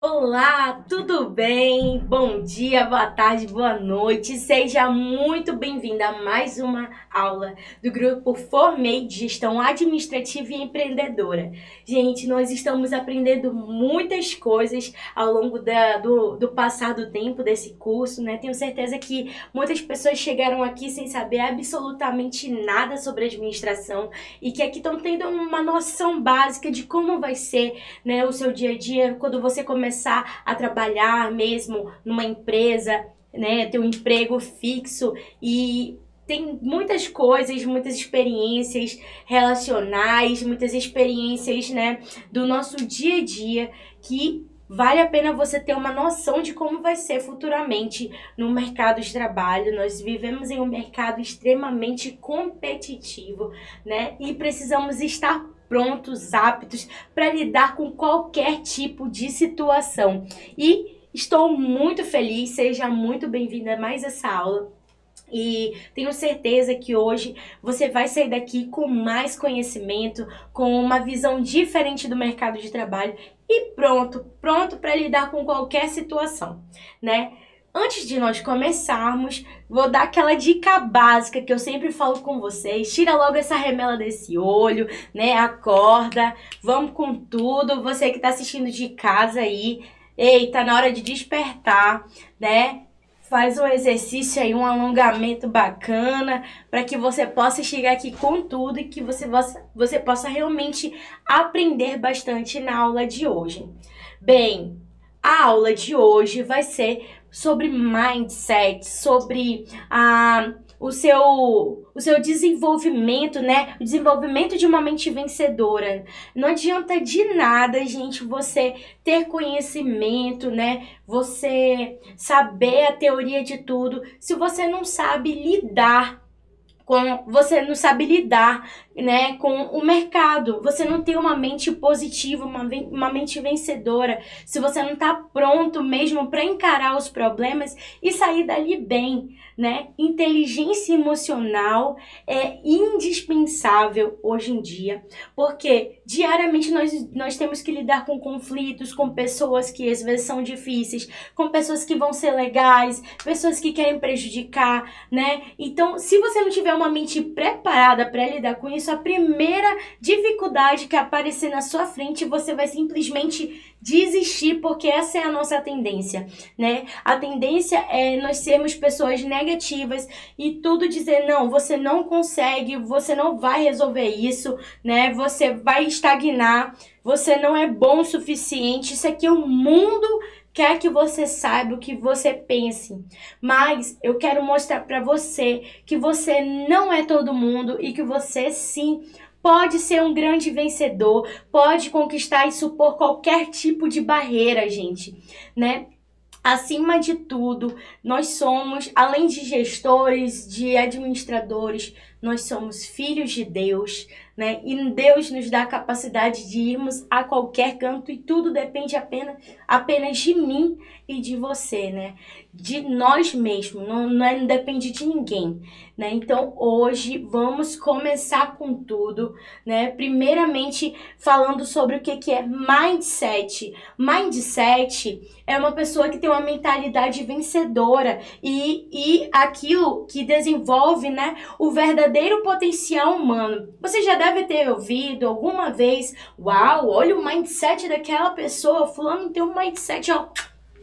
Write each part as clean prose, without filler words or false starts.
Olá, tudo bem? Bom dia, boa tarde, boa noite. Seja muito bem-vinda a mais uma aula do grupo Formei de Gestão Administrativa e Empreendedora. Gente, nós estamos aprendendo muitas coisas ao longo do passado tempo desse curso, né? Tenho certeza que muitas pessoas chegaram aqui sem saber absolutamente nada sobre administração e que aqui estão tendo uma noção básica de como vai ser, né, o seu dia a dia quando você começar a trabalhar mesmo numa empresa, né, ter um emprego fixo. E tem muitas coisas, muitas experiências relacionais, muitas experiências, né, do nosso dia a dia que vale a pena você ter uma noção de como vai ser futuramente no mercado de trabalho. Nós vivemos em um mercado extremamente competitivo, né, e precisamos estar prontos, aptos para lidar com qualquer tipo de situação. E estou muito feliz, seja muito bem-vinda a mais essa aula. E tenho certeza que hoje você vai sair daqui com mais conhecimento, com uma visão diferente do mercado de trabalho e pronto para lidar com qualquer situação, né? Antes de nós começarmos, vou dar aquela dica básica que eu sempre falo com vocês. Tira logo essa remela desse olho, né? Acorda, vamos com tudo. Você que está assistindo de casa aí, eita, na hora de despertar, né? Faz um exercício aí, um alongamento bacana, para que você possa chegar aqui com tudo e que você possa realmente aprender bastante na aula de hoje. Bem, a aula de hoje vai ser sobre mindset, sobre o seu desenvolvimento, né? O desenvolvimento de uma mente vencedora. Não adianta de nada, gente, você ter conhecimento, né? Você saber a teoria de tudo, se você não sabe lidar né, com o mercado. Você não tem uma mente positiva, uma mente vencedora, se você não está pronto mesmo para encarar os problemas e sair dali bem, né? Inteligência emocional é indispensável hoje em dia, porque diariamente nós temos que lidar com conflitos, com pessoas que às vezes são difíceis, com pessoas que vão ser legais, pessoas que querem prejudicar, né? Então, se você não tiver uma mente preparada para lidar com isso, a primeira dificuldade que aparecer na sua frente, você vai simplesmente desistir, porque essa é a nossa tendência, né? A tendência é nós sermos pessoas negativas e tudo dizer, não, você não consegue, você não vai resolver isso, né? Você vai estagnar, você não é bom o suficiente, isso aqui é o mundo quer que você saiba, o que você pense. Mas eu quero mostrar para você que você não é todo mundo e que você sim pode ser um grande vencedor, pode conquistar e supor qualquer tipo de barreira, gente, né? Acima de tudo, nós somos, além de gestores, de administradores, nós somos filhos de Deus, né? E Deus nos dá a capacidade de irmos a qualquer canto e tudo depende apenas de mim e de você, né? De nós mesmos, não depende de ninguém, né? Então, hoje vamos começar com tudo, né? Primeiramente, falando sobre o que é mindset. Mindset é uma pessoa que tem uma mentalidade vencedora e aquilo que desenvolve, né, o verdadeiro potencial humano. Você já deve ter ouvido alguma vez, uau, olha o mindset daquela pessoa, fulano tem um mindset, ó,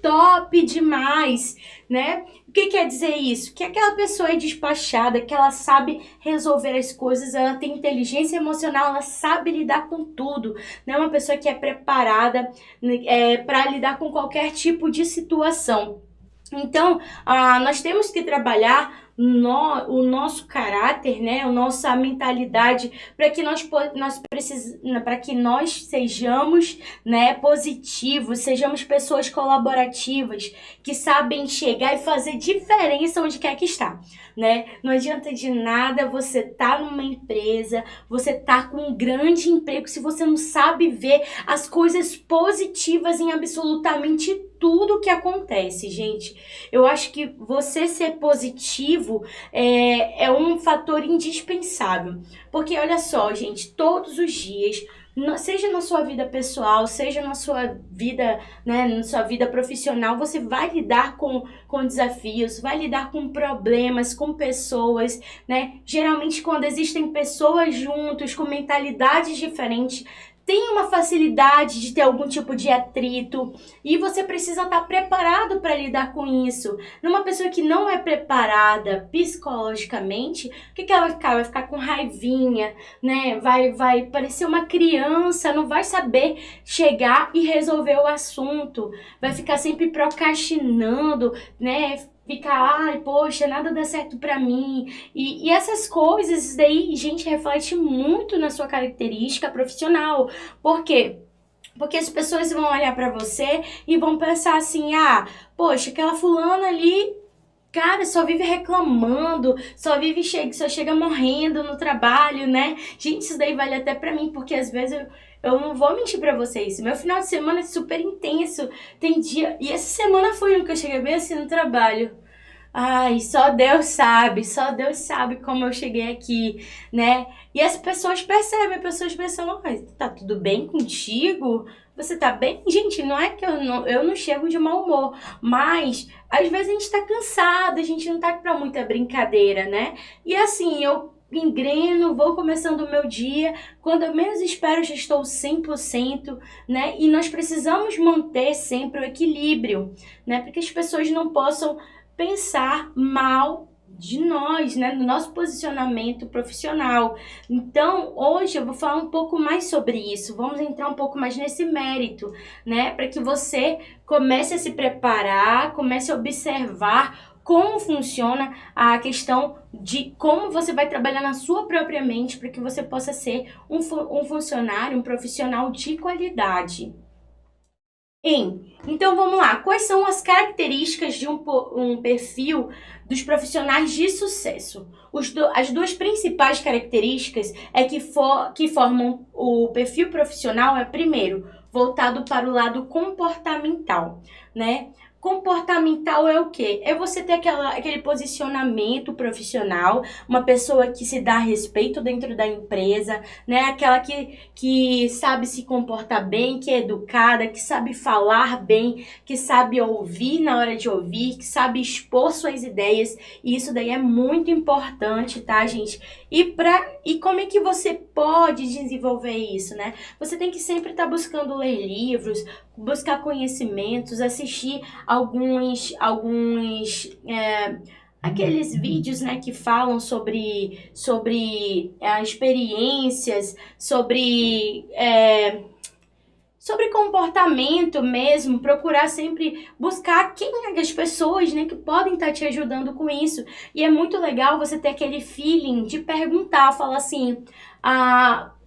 top demais, né? O que quer dizer isso? Que aquela pessoa é despachada, que ela sabe resolver as coisas, ela tem inteligência emocional, ela sabe lidar com tudo, né? Uma pessoa que é preparada para lidar com qualquer tipo de situação. Então, nós temos que trabalhar o nosso caráter, né, a nossa mentalidade, para que para que nós sejamos, né, positivos, sejamos pessoas colaborativas, que sabem chegar e fazer diferença onde quer que está, né? Não adianta de nada você tá numa empresa, você tá com um grande emprego, se você não sabe ver as coisas positivas em absolutamente tudo que acontece, gente. Eu acho que você ser positivo é um fator indispensável. Porque olha só, gente, todos os dias, seja na sua vida pessoal, seja na sua vida, né, na sua vida profissional, você vai lidar com desafios, vai lidar com problemas, com pessoas, né? Geralmente, quando existem pessoas juntos com mentalidades diferentes, tem uma facilidade de ter algum tipo de atrito e você precisa estar preparado para lidar com isso. Numa pessoa que não é preparada psicologicamente, o que ela vai ficar? Vai ficar com raivinha, né? Vai parecer uma criança, não vai saber chegar e resolver o assunto. Vai ficar sempre procrastinando, né? Ficar, ai, poxa, nada dá certo pra mim. E essas coisas, isso daí, gente, reflete muito na sua característica profissional. Por quê? Porque as pessoas vão olhar pra você e vão pensar assim, ah, poxa, aquela fulana ali, cara, só vive reclamando, só chega morrendo no trabalho, né? Gente, isso daí vale até pra mim, porque às vezes eu não vou mentir pra vocês. Meu final de semana é super intenso. Tem dia. E essa semana foi um que eu cheguei bem assim no trabalho. Ai, só Deus sabe como eu cheguei aqui, né? E as pessoas percebem, as pessoas pensam, ai, tá tudo bem contigo? Você tá bem? Gente, não é que eu não chego de mau humor, mas às vezes a gente tá cansado, a gente não tá pra muita brincadeira, né? E assim, eu engreno, vou começando o meu dia, quando eu menos espero já estou 100%, né? E nós precisamos manter sempre o equilíbrio, né? Para que as pessoas não possam pensar mal de nós, né, no nosso posicionamento profissional. Então, hoje eu vou falar um pouco mais sobre isso. Vamos entrar um pouco mais nesse mérito, né, para que você comece a se preparar, comece a observar como funciona a questão de como você vai trabalhar na sua própria mente para que você possa ser um funcionário, um profissional de qualidade. Então vamos lá, quais são as características de um perfil dos profissionais de sucesso? As duas principais características que formam o perfil profissional primeiro, voltado para o lado comportamental, né? Comportamental é o quê? É você ter aquele posicionamento profissional, uma pessoa que se dá respeito dentro da empresa, né? Aquela que sabe se comportar bem, que é educada, que sabe falar bem, que sabe ouvir na hora de ouvir, que sabe expor suas ideias. E isso daí é muito importante, tá, gente? E como é que você pode desenvolver isso, né? Você tem que sempre estar buscando ler livros, buscar conhecimentos, assistir aqueles vídeos, né, que falam sobre experiências, sobre comportamento mesmo, procurar sempre buscar quem é as pessoas, né, que podem estar te ajudando com isso. E é muito legal você ter aquele feeling de perguntar, falar assim,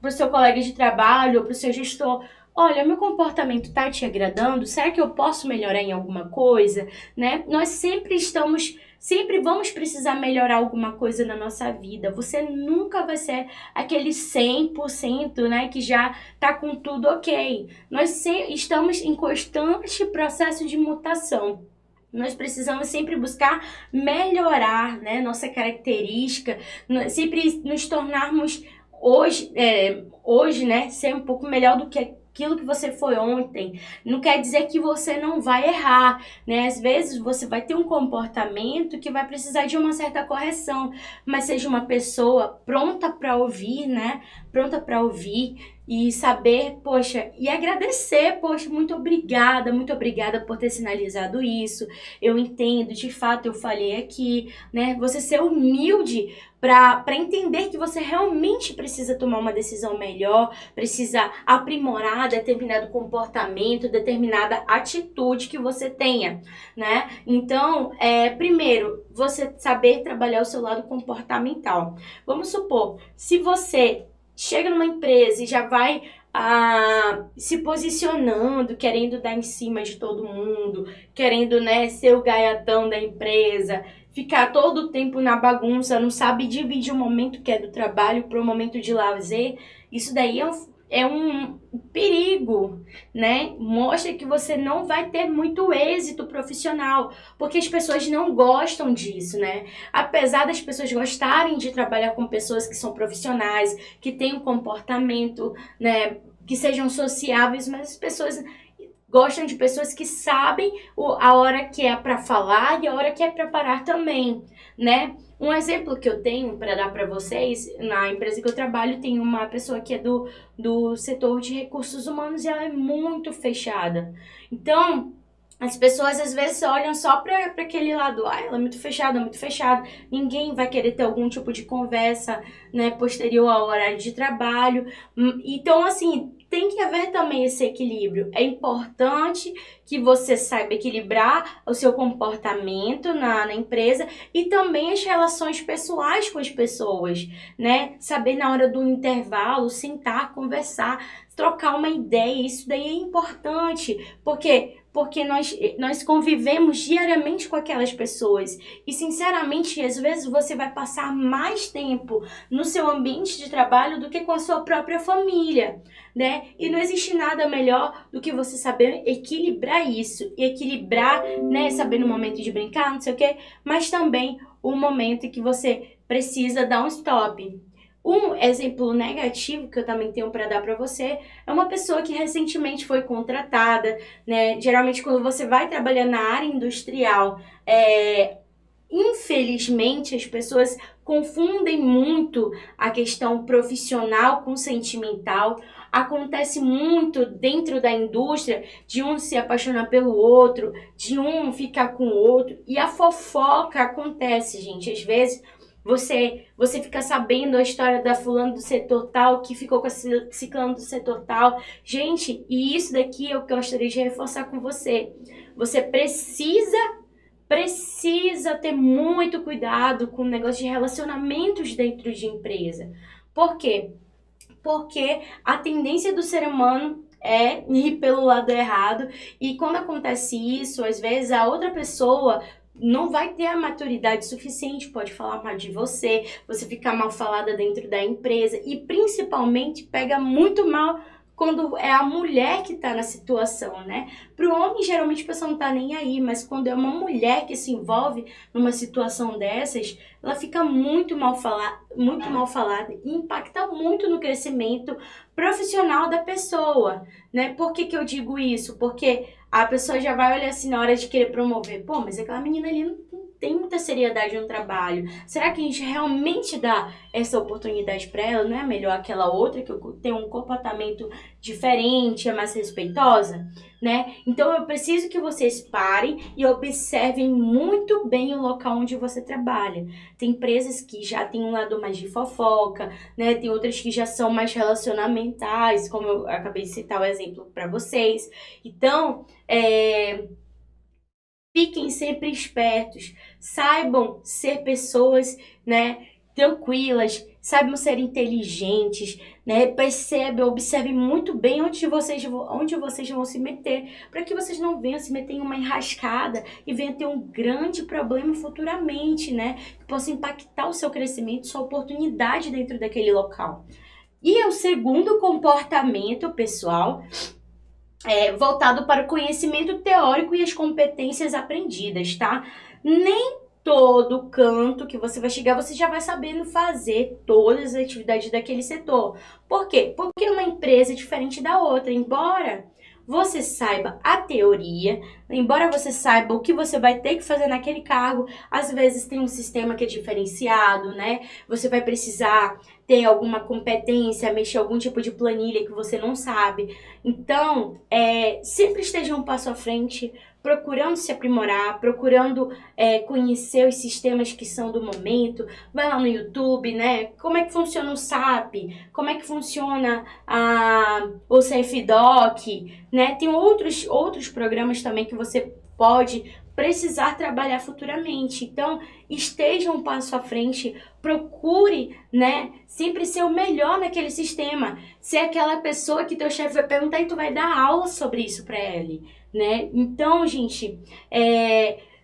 pro seu colega de trabalho ou pro seu gestor, olha, meu comportamento tá te agradando? Será que eu posso melhorar em alguma coisa, né? Nós sempre vamos precisar melhorar alguma coisa na nossa vida. Você nunca vai ser aquele 100%, né, que já tá com tudo ok. Nós estamos em constante processo de mutação. Nós precisamos sempre buscar melhorar, né, nossa característica, sempre nos tornarmos hoje, né, ser um pouco melhor do que aquilo que você foi ontem. Não quer dizer que você não vai errar, né? Às vezes você vai ter um comportamento que vai precisar de uma certa correção, mas seja uma pessoa pronta para ouvir, né? Pronta para ouvir e saber, poxa, e agradecer, poxa, muito obrigada por ter sinalizado isso. Eu entendo, de fato, eu falhei aqui, né? Você ser humilde para entender que você realmente precisa tomar uma decisão melhor, precisa aprimorar determinado comportamento, determinada atitude que você tenha, né? Então, primeiro, você saber trabalhar o seu lado comportamental. Vamos supor, se você chega numa empresa e já vai se posicionando, querendo dar em cima de todo mundo, querendo, né, ser o gaiatão da empresa, ficar todo o tempo na bagunça, não sabe dividir o momento que é do trabalho para o momento de lazer, isso daí é um perigo, né? Mostra que você não vai ter muito êxito profissional, porque as pessoas não gostam disso, né? Apesar das pessoas gostarem de trabalhar com pessoas que são profissionais, que têm um comportamento, né, que sejam sociáveis, mas as pessoas gostam de pessoas que sabem a hora que é para falar e a hora que é para parar também, né? Um exemplo que eu tenho para dar para vocês, na empresa que eu trabalho, tem uma pessoa que é do setor de recursos humanos e ela é muito fechada. Então, as pessoas às vezes olham só para aquele lado, ela é muito fechada, muito fechada. Ninguém vai querer ter algum tipo de conversa, né, posterior ao horário de trabalho. Então, assim, tem que haver também esse equilíbrio. É importante que você saiba equilibrar o seu comportamento na empresa e também as relações pessoais com as pessoas, né? Saber na hora do intervalo, sentar, conversar, trocar uma ideia. Isso daí é importante, porque nós convivemos diariamente com aquelas pessoas e, sinceramente, às vezes você vai passar mais tempo no seu ambiente de trabalho do que com a sua própria família, né? E não existe nada melhor do que você saber equilibrar isso, e equilibrar, né? Saber no momento de brincar, não sei o quê, mas também o momento em que você precisa dar um stop. Um exemplo negativo que eu também tenho para dar para você é uma pessoa que recentemente foi contratada, né? Geralmente, quando você vai trabalhar na área industrial, infelizmente, as pessoas confundem muito a questão profissional com sentimental. Acontece muito dentro da indústria de um se apaixonar pelo outro, de um ficar com o outro. E a fofoca acontece, gente. Às vezes você fica sabendo a história da fulano do setor tal, que ficou com a ciclano do setor tal. Gente, e isso daqui eu gostaria de reforçar com você. Você precisa ter muito cuidado com o negócio de relacionamentos dentro de empresa. Por quê? Porque a tendência do ser humano é ir pelo lado errado, e quando acontece isso, às vezes a outra pessoa não vai ter a maturidade suficiente, pode falar mal de você, você ficar mal falada dentro da empresa, e principalmente pega muito mal quando é a mulher que tá na situação, né? Pro homem, geralmente, a pessoa não tá nem aí, mas quando é uma mulher que se envolve numa situação dessas, ela fica muito mal falada e impacta muito no crescimento profissional da pessoa, né? Por que eu digo isso? Porque a pessoa já vai olhar assim na hora de querer promover. Pô, mas aquela menina ali não tem muita seriedade no trabalho. Será que a gente realmente dá essa oportunidade para ela? Não é melhor aquela outra que tem um comportamento diferente, é mais respeitosa, né? Então eu preciso que vocês parem e observem muito bem o local onde você trabalha. Tem empresas que já tem um lado mais de fofoca, né? Tem outras que já são mais relacionamentais, como eu acabei de citar o exemplo para vocês. Então, fiquem sempre espertos, saibam ser pessoas, né, tranquilas, saibam ser inteligentes, né, observem muito bem onde vocês vão se meter, para que vocês não venham se meter em uma enrascada e venham ter um grande problema futuramente, né, que possa impactar o seu crescimento, sua oportunidade dentro daquele local. E o segundo comportamento, pessoal, voltado para o conhecimento teórico e as competências aprendidas, tá? Nem todo canto que você vai chegar, você já vai sabendo fazer todas as atividades daquele setor. Por quê? Porque uma empresa é diferente da outra. Embora você saiba a teoria, embora você saiba o que você vai ter que fazer naquele cargo, às vezes tem um sistema que é diferenciado, né? Você vai precisar ter alguma competência, mexer algum tipo de planilha que você não sabe. Então, sempre esteja um passo à frente, procurando se aprimorar, procurando conhecer os sistemas que são do momento. Vai lá no YouTube, né? Como é que funciona o SAP? Como é que funciona o CFDOC, né? Tem outros programas também que você pode precisar trabalhar futuramente. Então, esteja um passo à frente, procure, né, sempre ser o melhor naquele sistema. Ser aquela pessoa que teu chefe vai perguntar e tu vai dar aula sobre isso para ele, né? Então, gente,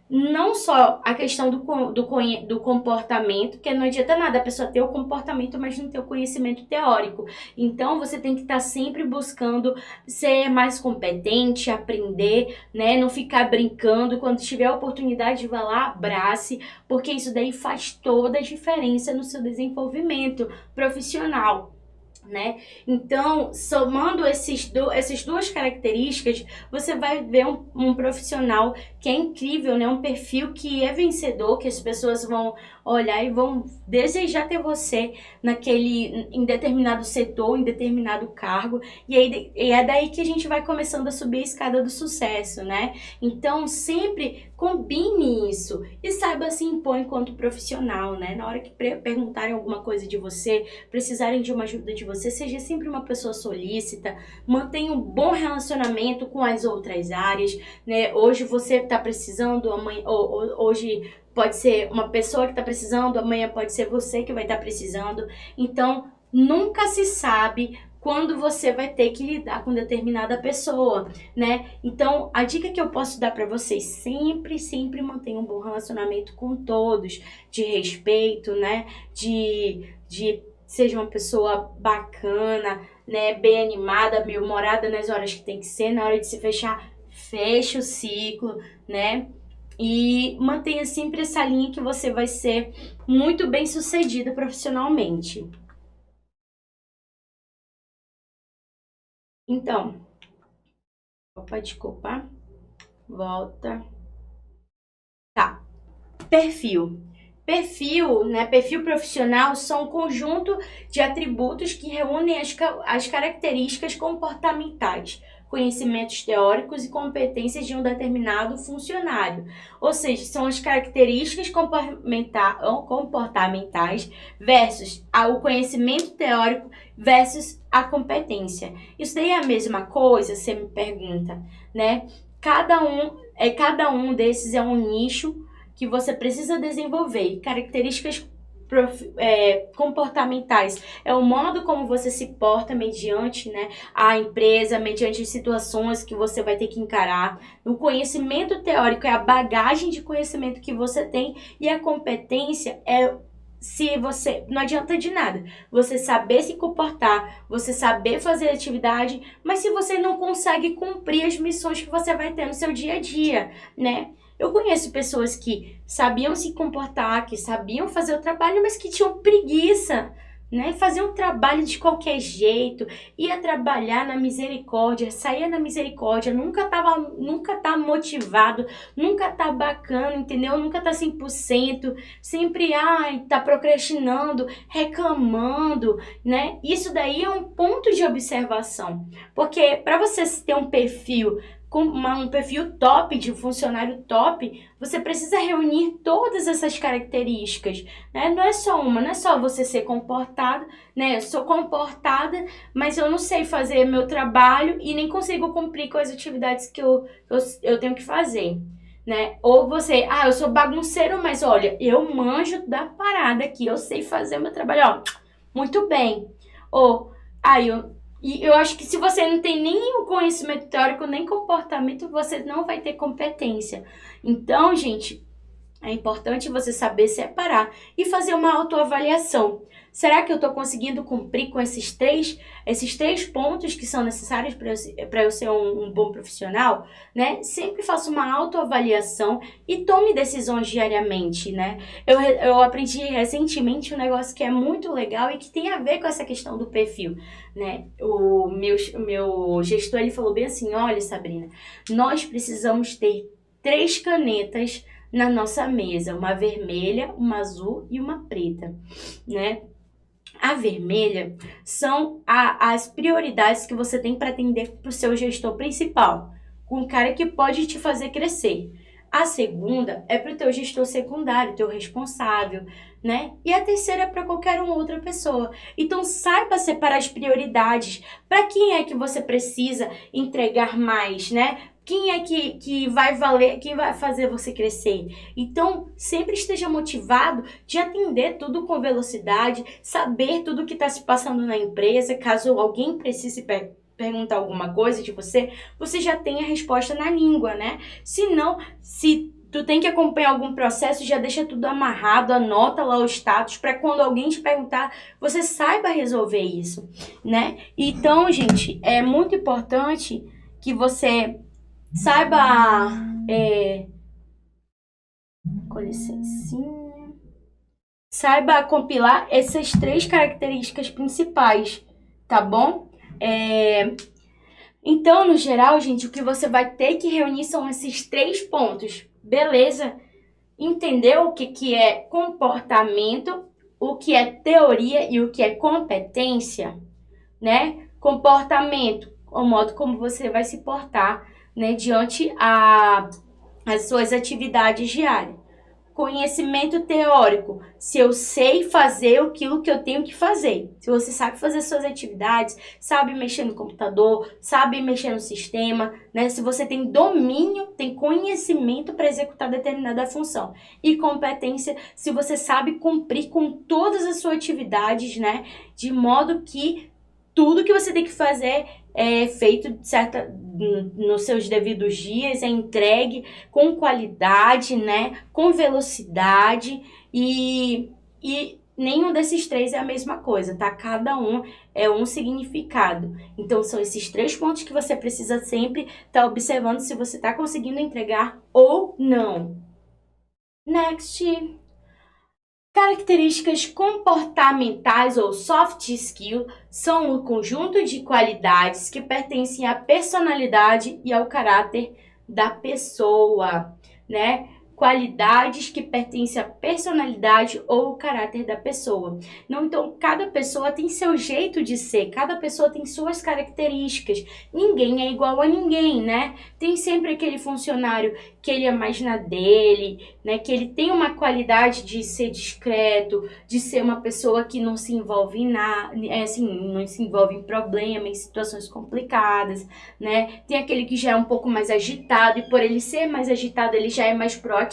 não só a questão do comportamento, porque não adianta nada a pessoa ter o comportamento, mas não ter o conhecimento teórico. Então, você tem que estar sempre buscando ser mais competente, aprender, né? Não ficar brincando. Quando tiver a oportunidade, vá lá, abrace, porque isso daí faz toda a diferença no seu desenvolvimento profissional, né? Então, somando essas duas características, você vai ver um profissional que é incrível, né? Um perfil que é vencedor, que as pessoas vão olhar e vão desejar ter você em determinado setor, em determinado cargo, e é daí que a gente vai começando a subir a escada do sucesso, né? Então, sempre combine isso e saiba se impor enquanto profissional, né? Na hora que perguntarem alguma coisa de você, precisarem de uma ajuda de você, seja sempre uma pessoa solícita, mantenha um bom relacionamento com as outras áreas, né? Hoje você está precisando, amanhã, hoje pode ser uma pessoa que está precisando, amanhã pode ser você que vai estar precisando. Então, nunca se sabe quando você vai ter que lidar com determinada pessoa, né? Então, a dica que eu posso dar para vocês, sempre mantenham um bom relacionamento com todos, de respeito, né? De seja uma pessoa bacana, né? Bem animada, bem-humorada nas horas que tem que ser, na hora de se fechar, fecha o ciclo, né? E mantenha sempre essa linha que você vai ser muito bem sucedido profissionalmente. Então, opa, desculpa, volta. Tá, perfil. Perfil profissional são um conjunto de atributos que reúnem as características comportamentais, conhecimentos teóricos e competências de um determinado funcionário. Ou seja, são as características comportamentais versus o conhecimento teórico versus a competência. Isso daí é a mesma coisa, você me pergunta, né? Cada um desses é um nicho que você precisa desenvolver. Características comportamentais é o modo como você se porta mediante, né, a empresa, mediante as situações que você vai ter que encarar. O conhecimento teórico é a bagagem de conhecimento que você tem, e a competência não adianta de nada você saber se comportar, você saber fazer atividade, mas se você não consegue cumprir as missões que você vai ter no seu dia a dia, né? Eu conheço pessoas que sabiam se comportar, que sabiam fazer o trabalho, mas que tinham preguiça, né? Faziam um trabalho de qualquer jeito, ia trabalhar na misericórdia, saía na misericórdia, nunca tá motivado, nunca tá bacana, entendeu? Nunca tá 100%, sempre, tá procrastinando, reclamando, né? Isso daí é um ponto de observação, porque para você ter um perfil top, de funcionário top, você precisa reunir todas essas características, né? Não é só você ser comportado, né? Eu sou comportada, mas eu não sei fazer meu trabalho e nem consigo cumprir com as atividades que eu tenho que fazer, né? Ou você, eu sou bagunceiro, mas olha, eu manjo da parada aqui, eu sei fazer o meu trabalho, muito bem. Ou, eu acho que se você não tem nem o conhecimento teórico, nem comportamento, você não vai ter competência. Então, gente, É importante você saber separar e fazer uma autoavaliação. Será que eu estou conseguindo cumprir com esses três pontos que são necessários para eu ser um bom profissional? Né? Sempre faça uma autoavaliação e tome decisões diariamente, né? Eu aprendi recentemente um negócio que é muito legal e que tem a ver com essa questão do perfil, né? O meu gestor, ele falou bem assim, olha, Sabrina, nós precisamos ter 3 canetas na nossa mesa, uma vermelha, uma azul e uma preta, né? A vermelha são as prioridades que você tem para atender para o seu gestor principal, com um cara que pode te fazer crescer. A segunda é para o teu gestor secundário, teu responsável, né? E a terceira é para qualquer outra pessoa. Então saiba separar as prioridades. Para quem é que você precisa entregar mais, né? Quem é que vai valer, quem vai fazer você crescer? Então, sempre esteja motivado de atender tudo com velocidade, saber tudo o que está se passando na empresa. Caso alguém precise perguntar alguma coisa de você, você já tem a resposta na língua, né? Se não, se tu tem que acompanhar algum processo, já deixa tudo amarrado, anota lá o status, para quando alguém te perguntar, você saiba resolver isso, né? Então, gente, é muito importante que você saiba, com licencinha, saiba compilar essas 3 características principais, tá bom? Então, no geral, gente, o que você vai ter que reunir são esses 3 pontos, beleza? Entendeu o que é comportamento, o que é teoria e o que é competência, né? Comportamento, o modo como você vai se portar, né, diante as suas atividades diárias. Conhecimento teórico, se eu sei fazer aquilo que eu tenho que fazer. Se você sabe fazer suas atividades, sabe mexer no computador, sabe mexer no sistema, né? Se você tem domínio, tem conhecimento para executar determinada função. E competência, se você sabe cumprir com todas as suas atividades, né? De modo que tudo que você tem que fazer é feito nos seus devidos dias, é entregue com qualidade, né? Com velocidade e nenhum desses 3 é a mesma coisa, tá? Cada um é um significado. Então, são esses 3 pontos que você precisa sempre estar observando se você está conseguindo entregar ou não. Next. Características comportamentais ou soft skill são um conjunto de qualidades que pertencem à personalidade e ao caráter da pessoa, né? Qualidades que pertencem à personalidade ou ao caráter da pessoa. Não, então, cada pessoa tem seu jeito de ser, cada pessoa tem suas características. Ninguém é igual a ninguém, né? Tem sempre aquele funcionário que ele é mais na dele, né? Que ele tem uma qualidade de ser discreto, de ser uma pessoa que não se envolve em nada, não se envolve em problemas, em situações complicadas, né? Tem aquele que já é um pouco mais agitado e por ele ser mais agitado, ele já é mais proativo.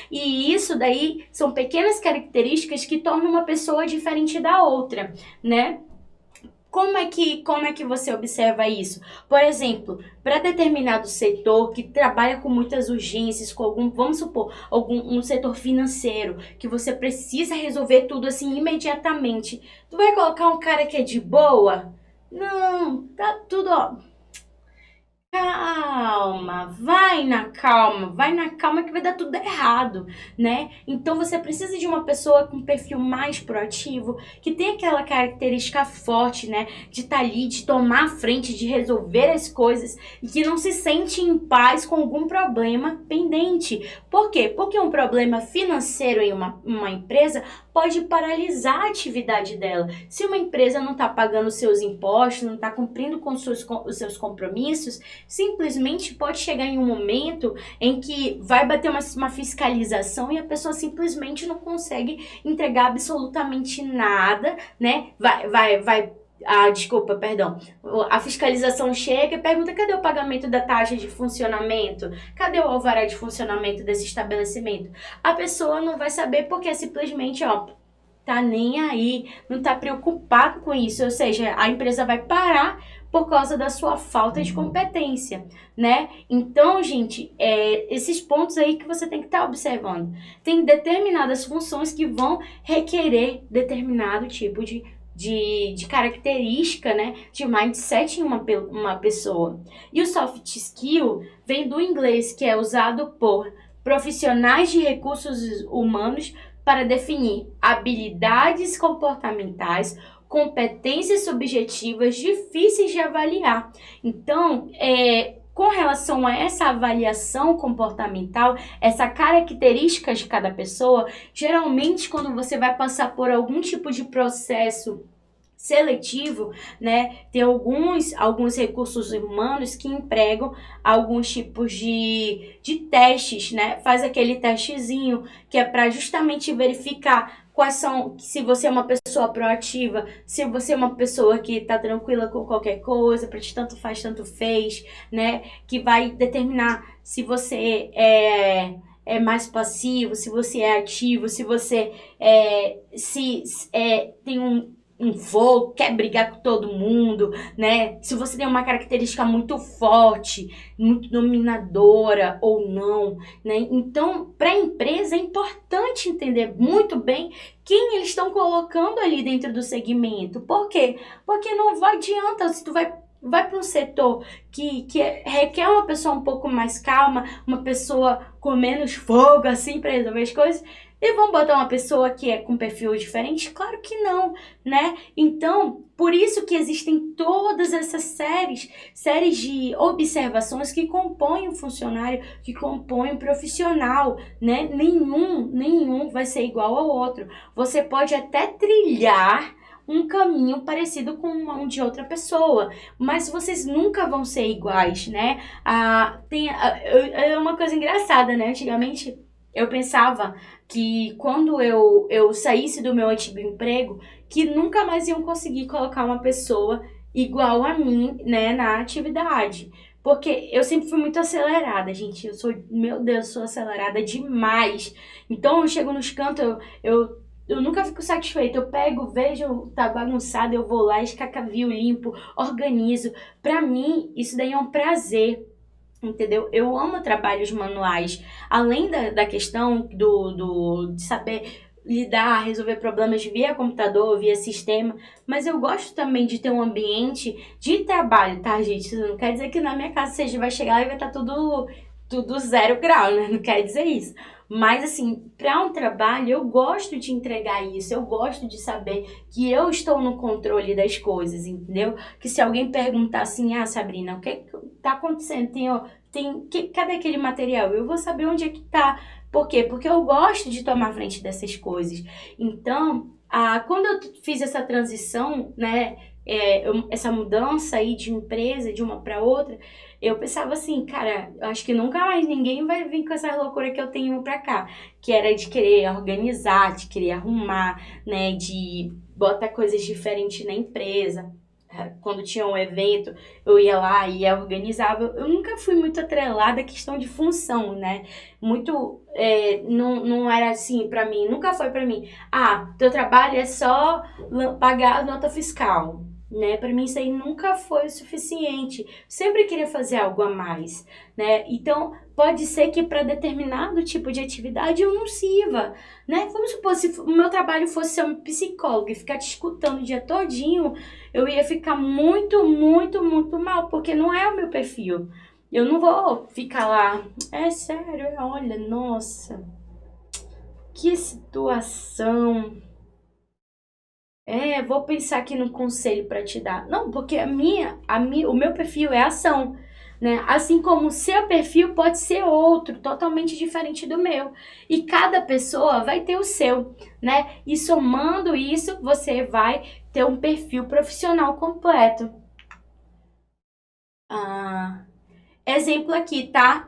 E isso daí são pequenas características que tornam uma pessoa diferente da outra, né? Como é que você observa isso? Por exemplo, para determinado setor que trabalha com muitas urgências, vamos supor, um setor financeiro, que você precisa resolver tudo assim imediatamente, tu vai colocar um cara que é de boa? Não, tá tudo, ó. Calma, vai na calma que vai dar tudo errado, né? Então você precisa de uma pessoa com um perfil mais proativo, que tem aquela característica forte, né? De estar ali, de tomar a frente, de resolver as coisas e que não se sente em paz com algum problema pendente. Por quê? Porque um problema financeiro em uma empresa pode paralisar a atividade dela. Se uma empresa não está pagando seus impostos, não está cumprindo com os seus compromissos, simplesmente pode chegar em um momento em que vai bater uma fiscalização e a pessoa simplesmente não consegue entregar absolutamente nada, né? A fiscalização chega e pergunta: cadê o pagamento da taxa de funcionamento? Cadê o alvará de funcionamento desse estabelecimento? A pessoa não vai saber porque simplesmente, tá nem aí, não tá preocupado com isso. Ou seja, a empresa vai parar por causa da sua falta de competência, né? Então, gente, esses pontos aí que você tem que estar observando. Tem determinadas funções que vão requerer determinado tipo de característica, né, de mindset em uma pessoa. E o soft skill vem do inglês, que é usado por profissionais de recursos humanos para definir habilidades comportamentais, competências subjetivas difíceis de avaliar. Então, com relação a essa avaliação comportamental, essa característica de cada pessoa, geralmente quando você vai passar por algum tipo de processo seletivo, né, tem alguns recursos humanos que empregam alguns tipos de testes, né, faz aquele testezinho que é para justamente verificar quais são, se você é uma pessoa proativa, se você é uma pessoa que está tranquila com qualquer coisa, para ti tanto faz, tanto fez, né, que vai determinar se você é mais passivo, se você é ativo, se você tem um fogo, quer brigar com todo mundo, né? Se você tem uma característica muito forte, muito dominadora ou não, né? Então, para a empresa é importante entender muito bem quem eles estão colocando ali dentro do segmento. Por quê? Porque não adianta se tu vai para um setor que requer uma pessoa um pouco mais calma, uma pessoa com menos fogo, assim, para resolver as coisas, e vão botar uma pessoa que é com perfil diferente? Claro que não, né? Então, por isso que existem todas essas séries de observações que compõem o funcionário, que compõem o profissional, né? Nenhum vai ser igual ao outro. Você pode até trilhar um caminho parecido com um de outra pessoa, mas vocês nunca vão ser iguais, né? É uma coisa engraçada, né? Antigamente eu pensava que quando eu saísse do meu antigo emprego, que nunca mais iam conseguir colocar uma pessoa igual a mim, né, na atividade. Porque eu sempre fui muito acelerada, gente. Meu Deus, eu sou acelerada demais. Então eu chego nos cantos, eu nunca fico satisfeita. Eu pego, vejo, tá bagunçado, eu vou lá, escacavio, limpo, organizo. Pra mim, isso daí é um prazer. Entendeu? Eu amo trabalhos manuais. Além da questão de saber lidar, resolver problemas via computador, via sistema, mas eu gosto também de ter um ambiente de trabalho, tá, gente? Isso não quer dizer que na minha casa você vai chegar e vai estar tudo 0 grau, né? Não quer dizer isso. Mas, assim, para um trabalho, eu gosto de entregar isso, eu gosto de saber que eu estou no controle das coisas, entendeu? Que se alguém perguntar assim, Sabrina, o que tá acontecendo? Cadê aquele material? Eu vou saber onde é que tá. Por quê? Porque eu gosto de tomar frente dessas coisas. Então, quando eu fiz essa transição, né, essa mudança aí de empresa, de uma para outra, eu pensava assim, cara, eu acho que nunca mais ninguém vai vir com essa loucura que eu tenho pra cá, que era de querer organizar, de querer arrumar, né, de botar coisas diferentes na empresa. Quando tinha um evento, eu ia lá e organizava. Eu nunca fui muito atrelada à questão de função, né? Muito, não era assim pra mim, nunca foi pra mim. Teu trabalho é só pagar a nota fiscal, né? Para mim isso aí nunca foi o suficiente. Sempre queria fazer algo a mais, né? Então, pode ser que para determinado tipo de atividade eu não sirva, né? Vamos supor, se o meu trabalho fosse ser um psicólogo e ficar te escutando o dia todinho, eu ia ficar muito, muito, muito mal, porque não é o meu perfil. Eu não vou ficar lá, é sério, olha, nossa, que situação. Vou pensar aqui no conselho para te dar. Não, porque o meu perfil é ação, né? Assim como o seu perfil pode ser outro, totalmente diferente do meu. E cada pessoa vai ter o seu, né? E somando isso, você vai ter um perfil profissional completo. Exemplo aqui, tá?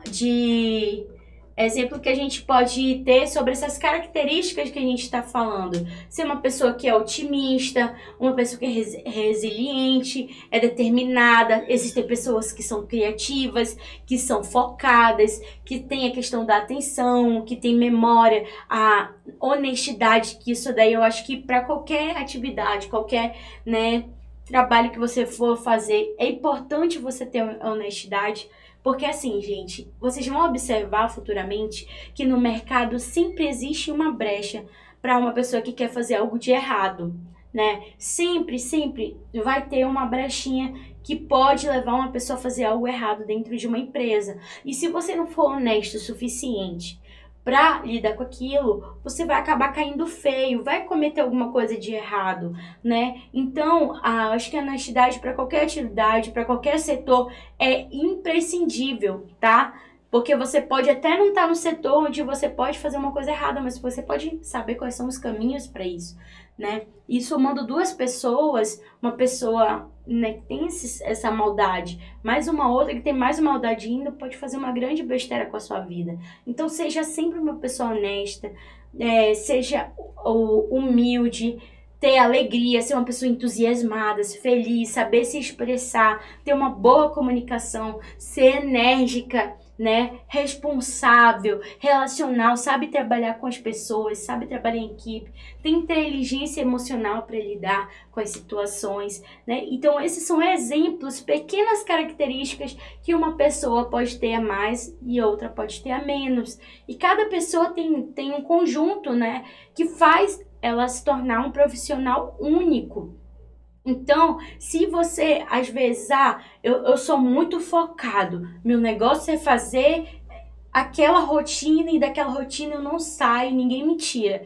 Exemplo que a gente pode ter sobre essas características que a gente está falando. Ser uma pessoa que é otimista, uma pessoa que é resiliente, é determinada. Existem pessoas que são criativas, que são focadas, que tem a questão da atenção, que tem memória, a honestidade, que isso daí eu acho que para qualquer atividade, qualquer, né, trabalho que você for fazer, é importante você ter honestidade, porque assim, gente, vocês vão observar futuramente que no mercado sempre existe uma brecha para uma pessoa que quer fazer algo de errado, né? Sempre vai ter uma brechinha que pode levar uma pessoa a fazer algo errado dentro de uma empresa. E se você não for honesto o suficiente para lidar com aquilo, você vai acabar caindo feio, vai cometer alguma coisa de errado, né? Então, acho que a honestidade para qualquer atividade, para qualquer setor é imprescindível, tá? Porque você pode até não estar no setor onde você pode fazer uma coisa errada, mas você pode saber quais são os caminhos para isso, né? E somando duas pessoas, uma pessoa, né, que tem essa maldade, mais uma outra que tem mais maldade ainda, pode fazer uma grande besteira com a sua vida. Então seja sempre uma pessoa honesta, seja humilde, ter alegria, ser uma pessoa entusiasmada, ser feliz, saber se expressar, ter uma boa comunicação, ser enérgica, né, responsável, relacional, sabe trabalhar com as pessoas, sabe trabalhar em equipe, tem inteligência emocional para lidar com as situações, né? Então esses são exemplos, pequenas características que uma pessoa pode ter a mais e outra pode ter a menos. E cada pessoa tem um conjunto, né, que faz ela se tornar um profissional único. Então, se você, às vezes, eu sou muito focado, meu negócio é fazer aquela rotina e daquela rotina eu não saio, ninguém me tira.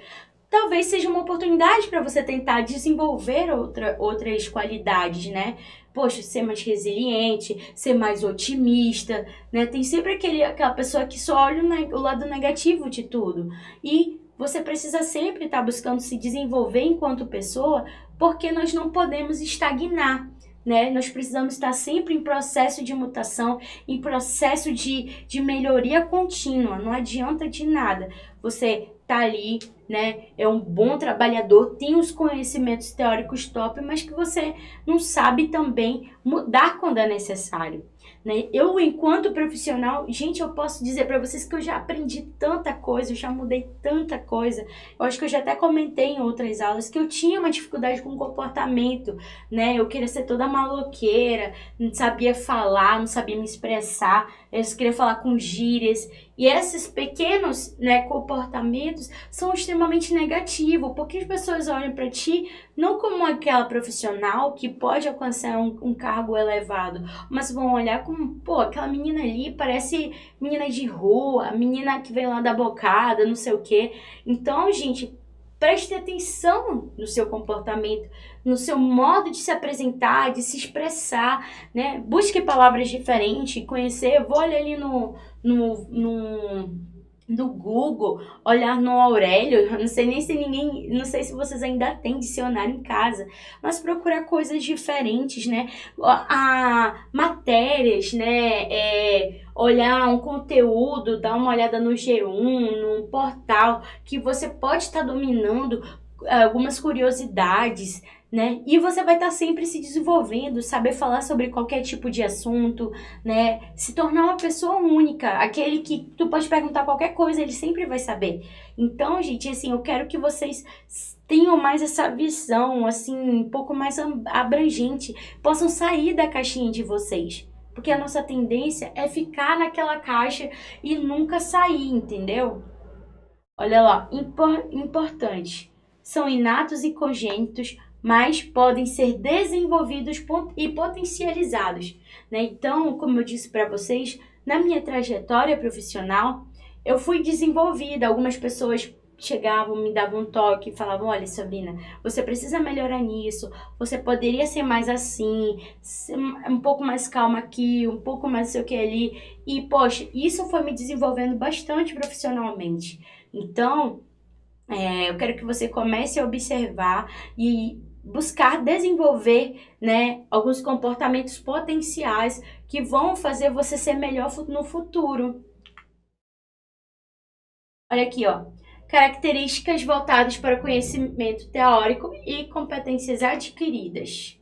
Talvez seja uma oportunidade para você tentar desenvolver outras qualidades, né? Poxa, ser mais resiliente, ser mais otimista, né? Tem sempre aquela pessoa que só olha o lado negativo de tudo. E você precisa sempre estar buscando se desenvolver enquanto pessoa, porque nós não podemos estagnar, né? Nós precisamos estar sempre em processo de mutação, em processo de melhoria contínua. Não adianta de nada você tá ali, né? É um bom trabalhador, tem os conhecimentos teóricos top, mas que você não sabe também mudar quando é necessário, né? Eu, enquanto profissional, gente, eu posso dizer para vocês que eu já aprendi tanta coisa, eu já mudei tanta coisa. Eu acho que eu já até comentei em outras aulas que eu tinha uma dificuldade com o comportamento, né? Eu queria ser toda maloqueira, não sabia falar, não sabia me expressar, eu só queria falar com gírias. E esses pequenos, né, comportamentos são extremamente negativos, porque as pessoas olham para ti não como aquela profissional que pode alcançar um cargo elevado, mas vão olhar como, pô, aquela menina ali parece menina de rua, menina que vem lá da bocada, não sei o quê. Então, gente, preste atenção no seu comportamento, no seu modo de se apresentar, de se expressar, né? Busque palavras diferentes, conhecer, vou olhar ali no Google, olhar no Aurélio, não sei nem se não sei se vocês ainda têm dicionário em casa, mas procurar coisas diferentes, né? Matérias, né? Olhar um conteúdo, dar uma olhada no G1, num portal, que você pode estar dominando algumas curiosidades, né? E você vai estar sempre se desenvolvendo, saber falar sobre qualquer tipo de assunto, né? Se tornar uma pessoa única, aquele que tu pode perguntar qualquer coisa, ele sempre vai saber. Então, gente, assim, eu quero que vocês tenham mais essa visão, assim, um pouco mais abrangente, possam sair da caixinha de vocês. Porque a nossa tendência é ficar naquela caixa e nunca sair, entendeu? Olha lá, importante. São inatos e congênitos, mas podem ser desenvolvidos e potencializados, né? Então, como eu disse para vocês, na minha trajetória profissional, eu fui desenvolvida. Algumas pessoas chegavam, me davam um toque e falavam, olha, Sabrina, você precisa melhorar nisso, você poderia ser mais assim, ser um pouco mais calma aqui, um pouco mais não sei o que ali. E, poxa, isso foi me desenvolvendo bastante profissionalmente. Então, eu quero que você comece a observar e buscar desenvolver, né, alguns comportamentos potenciais que vão fazer você ser melhor no futuro. Olha aqui, ó. Características voltadas para o conhecimento teórico e competências adquiridas.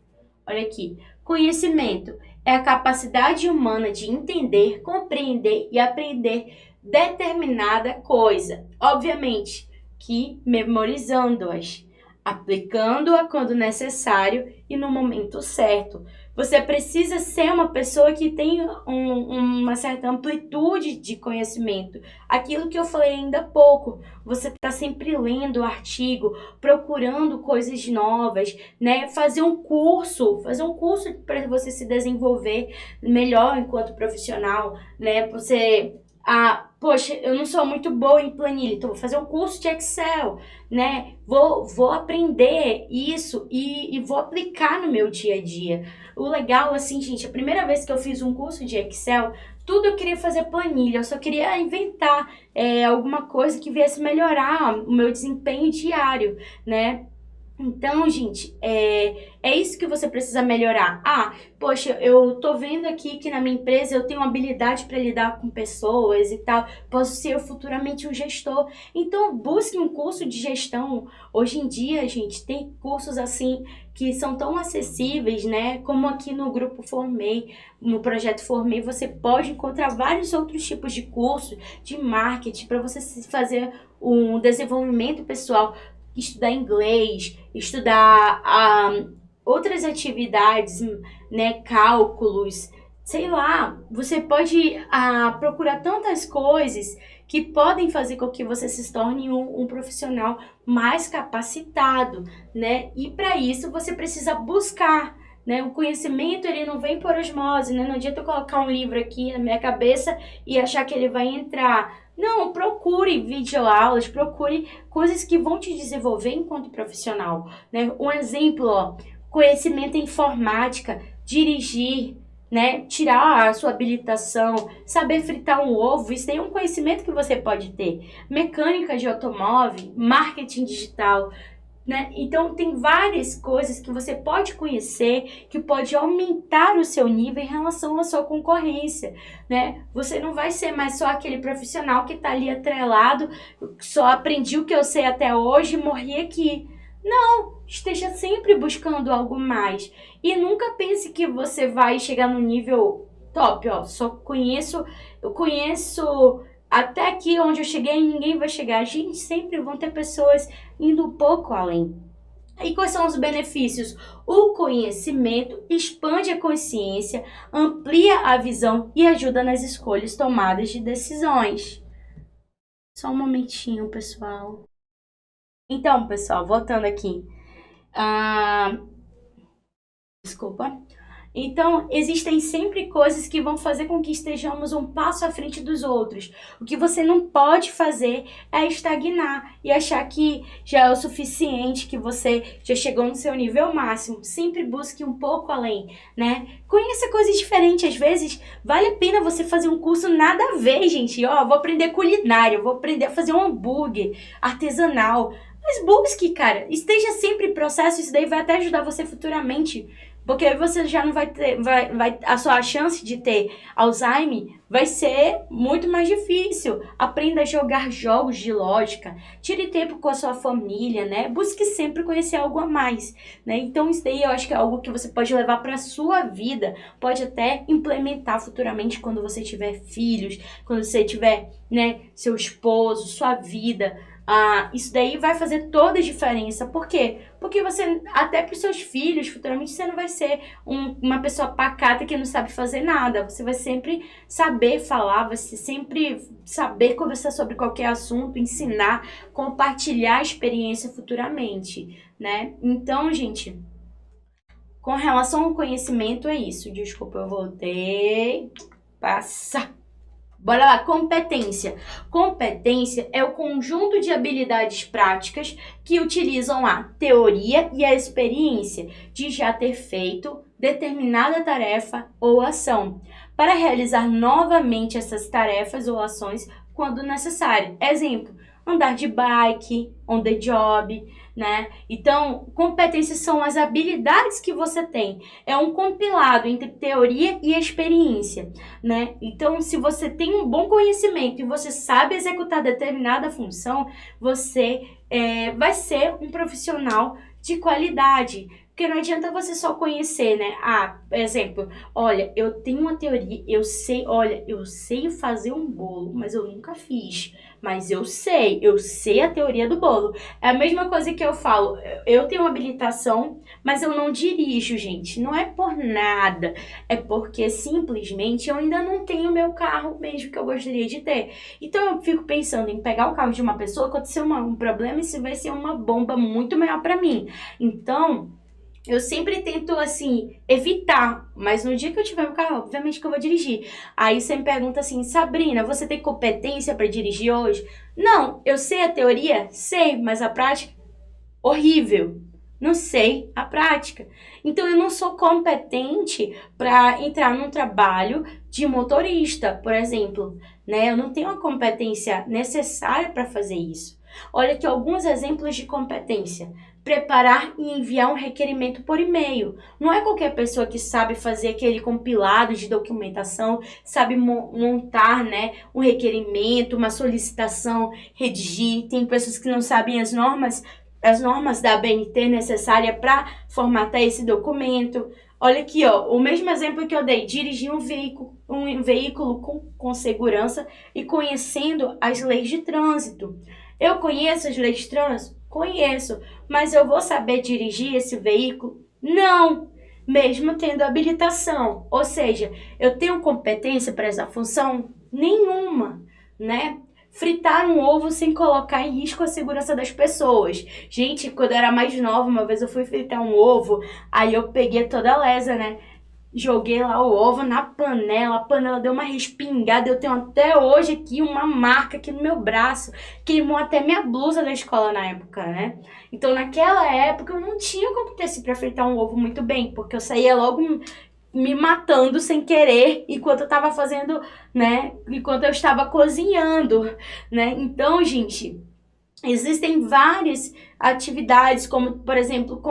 Olha aqui. Conhecimento é a capacidade humana de entender, compreender e aprender determinada coisa. Obviamente que memorizando-as, aplicando-a quando necessário e no momento certo. Você precisa ser uma pessoa que tem uma certa amplitude de conhecimento. Aquilo que eu falei ainda há pouco, você está sempre lendo artigo, procurando coisas novas, né? Fazer um curso para você se desenvolver melhor enquanto profissional, né? Poxa, eu não sou muito boa em planilha, então vou fazer um curso de Excel, né? Vou aprender isso e vou aplicar no meu dia a dia. O legal, assim, gente, a primeira vez que eu fiz um curso de Excel, tudo eu queria fazer planilha, eu só queria inventar alguma coisa que viesse melhorar o meu desempenho diário, né? Então, gente, é isso que você precisa melhorar. Poxa, eu tô vendo aqui que na minha empresa eu tenho habilidade para lidar com pessoas e tal, posso ser futuramente um gestor. Então, busque um curso de gestão. Hoje em dia, gente, tem cursos assim que são tão acessíveis, né? Como aqui no Grupo Formei, no Projeto Formei, você pode encontrar vários outros tipos de cursos de marketing para você fazer um desenvolvimento pessoal, estudar inglês, estudar outras atividades, né, cálculos, sei lá, você pode procurar tantas coisas que podem fazer com que você se torne um profissional mais capacitado, né? E para isso você precisa buscar, né? O conhecimento, ele não vem por osmose, né? Não adianta eu colocar um livro aqui na minha cabeça e achar que ele vai entrar. Não, procure videoaulas, procure coisas que vão te desenvolver enquanto profissional, né? Um exemplo, ó, conhecimento em informática, dirigir, né? Tirar a sua habilitação, saber fritar um ovo, isso aí é um conhecimento que você pode ter. Mecânica de automóvel, marketing digital, né? Então tem várias coisas que você pode conhecer que pode aumentar o seu nível em relação à sua concorrência, né? Você não vai ser mais só aquele profissional que está ali atrelado, só aprendi o que eu sei até hoje e morri aqui. Não, esteja sempre buscando algo mais e nunca pense que você vai chegar no nível top, ó, eu conheço até aqui onde eu cheguei e ninguém vai chegar. A gente sempre vão ter pessoas indo um pouco além. E quais são os benefícios? O conhecimento expande a consciência, amplia a visão e ajuda nas escolhas tomadas de decisões. Só um momentinho, pessoal. Então, pessoal, voltando aqui. Desculpa. Então, existem sempre coisas que vão fazer com que estejamos um passo à frente dos outros. O que você não pode fazer é estagnar e achar que já é o suficiente, que você já chegou no seu nível máximo. Sempre busque um pouco além, né? Conheça coisas diferentes. Às vezes, vale a pena você fazer um curso nada a ver, gente. Ó, vou aprender culinária, vou aprender a fazer um hambúrguer artesanal. Mas busque, cara. Esteja sempre em processo, isso daí vai até ajudar você futuramente. Porque aí você já não vai ter, a sua chance de ter Alzheimer vai ser muito mais difícil. Aprenda a jogar jogos de lógica, tire tempo com a sua família, né? Busque sempre conhecer algo a mais, né? Então isso daí eu acho que é algo que você pode levar para a sua vida, pode até implementar futuramente quando você tiver filhos, quando você tiver, né, seu esposo, sua vida. Isso daí vai fazer toda a diferença. Por quê? Porque você, até para os seus filhos, futuramente você não vai ser uma pessoa pacata que não sabe fazer nada. Você vai sempre saber falar, vai sempre saber conversar sobre qualquer assunto, ensinar, compartilhar a experiência futuramente, né? Então, gente, com relação ao conhecimento é isso. Desculpa, eu voltei. Passa. Bora lá, competência. Competência é o conjunto de habilidades práticas que utilizam a teoria e a experiência de já ter feito determinada tarefa ou ação, para realizar novamente essas tarefas ou ações quando necessário. Exemplo, andar de bike, on the job, né? Então, competências são as habilidades que você tem. É um compilado entre teoria e experiência, né? Então, se você tem um bom conhecimento e você sabe executar determinada função, você vai ser um profissional de qualidade, Porque não adianta você só conhecer, né? Ah, por exemplo, olha, eu tenho uma teoria, eu sei fazer um bolo, mas eu nunca fiz. Mas eu sei a teoria do bolo. É a mesma coisa que eu falo, eu tenho habilitação, mas eu não dirijo, gente. Não é por nada, é porque simplesmente eu ainda não tenho meu carro mesmo que eu gostaria de ter. Então eu fico pensando em pegar o carro de uma pessoa, acontecer um problema, isso vai ser uma bomba muito maior para mim. Então, eu sempre tento, assim, evitar. Mas no dia que eu tiver meu carro, obviamente que eu vou dirigir. Aí você me pergunta assim, Sabrina, você tem competência para dirigir hoje? Não, eu sei a teoria? Sei, mas a prática, horrível. Não sei a prática. Então eu não sou competente para entrar num trabalho de motorista, por exemplo, né? Eu não tenho a competência necessária para fazer isso. Olha aqui alguns exemplos de competência. Preparar e enviar um requerimento por e-mail. Não é qualquer pessoa que sabe fazer aquele compilado de documentação, sabe montar, né, um requerimento, uma solicitação, redigir. Tem pessoas que não sabem as normas da ABNT necessária para formatar esse documento. Olha aqui, ó, o mesmo exemplo que eu dei, dirigir um veículo com segurança e conhecendo as leis de trânsito. Eu conheço as leis de trânsito? Conheço, mas eu vou saber dirigir esse veículo? Não, mesmo tendo habilitação. Ou seja, eu tenho competência para essa função? Nenhuma, né? Fritar um ovo sem colocar em risco a segurança das pessoas. Gente, quando eu era mais nova, uma vez eu fui fritar um ovo, aí eu peguei toda a lesa, né? Joguei lá o ovo na panela, a panela deu uma respingada, eu tenho até hoje aqui uma marca aqui no meu braço, queimou até minha blusa da escola na época, né? Então naquela época eu não tinha competência para fritar um ovo muito bem, porque eu saía logo me matando sem querer enquanto eu tava fazendo, né? Enquanto eu estava cozinhando, né? Então, gente, existem várias atividades, como, por exemplo,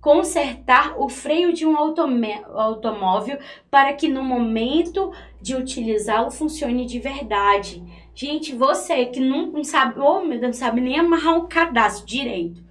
consertar o freio de um automóvel para que no momento de utilizá-lo funcione de verdade. Gente, você que não sabe, oh meu Deus, não sabe nem amarrar um cadastro direito,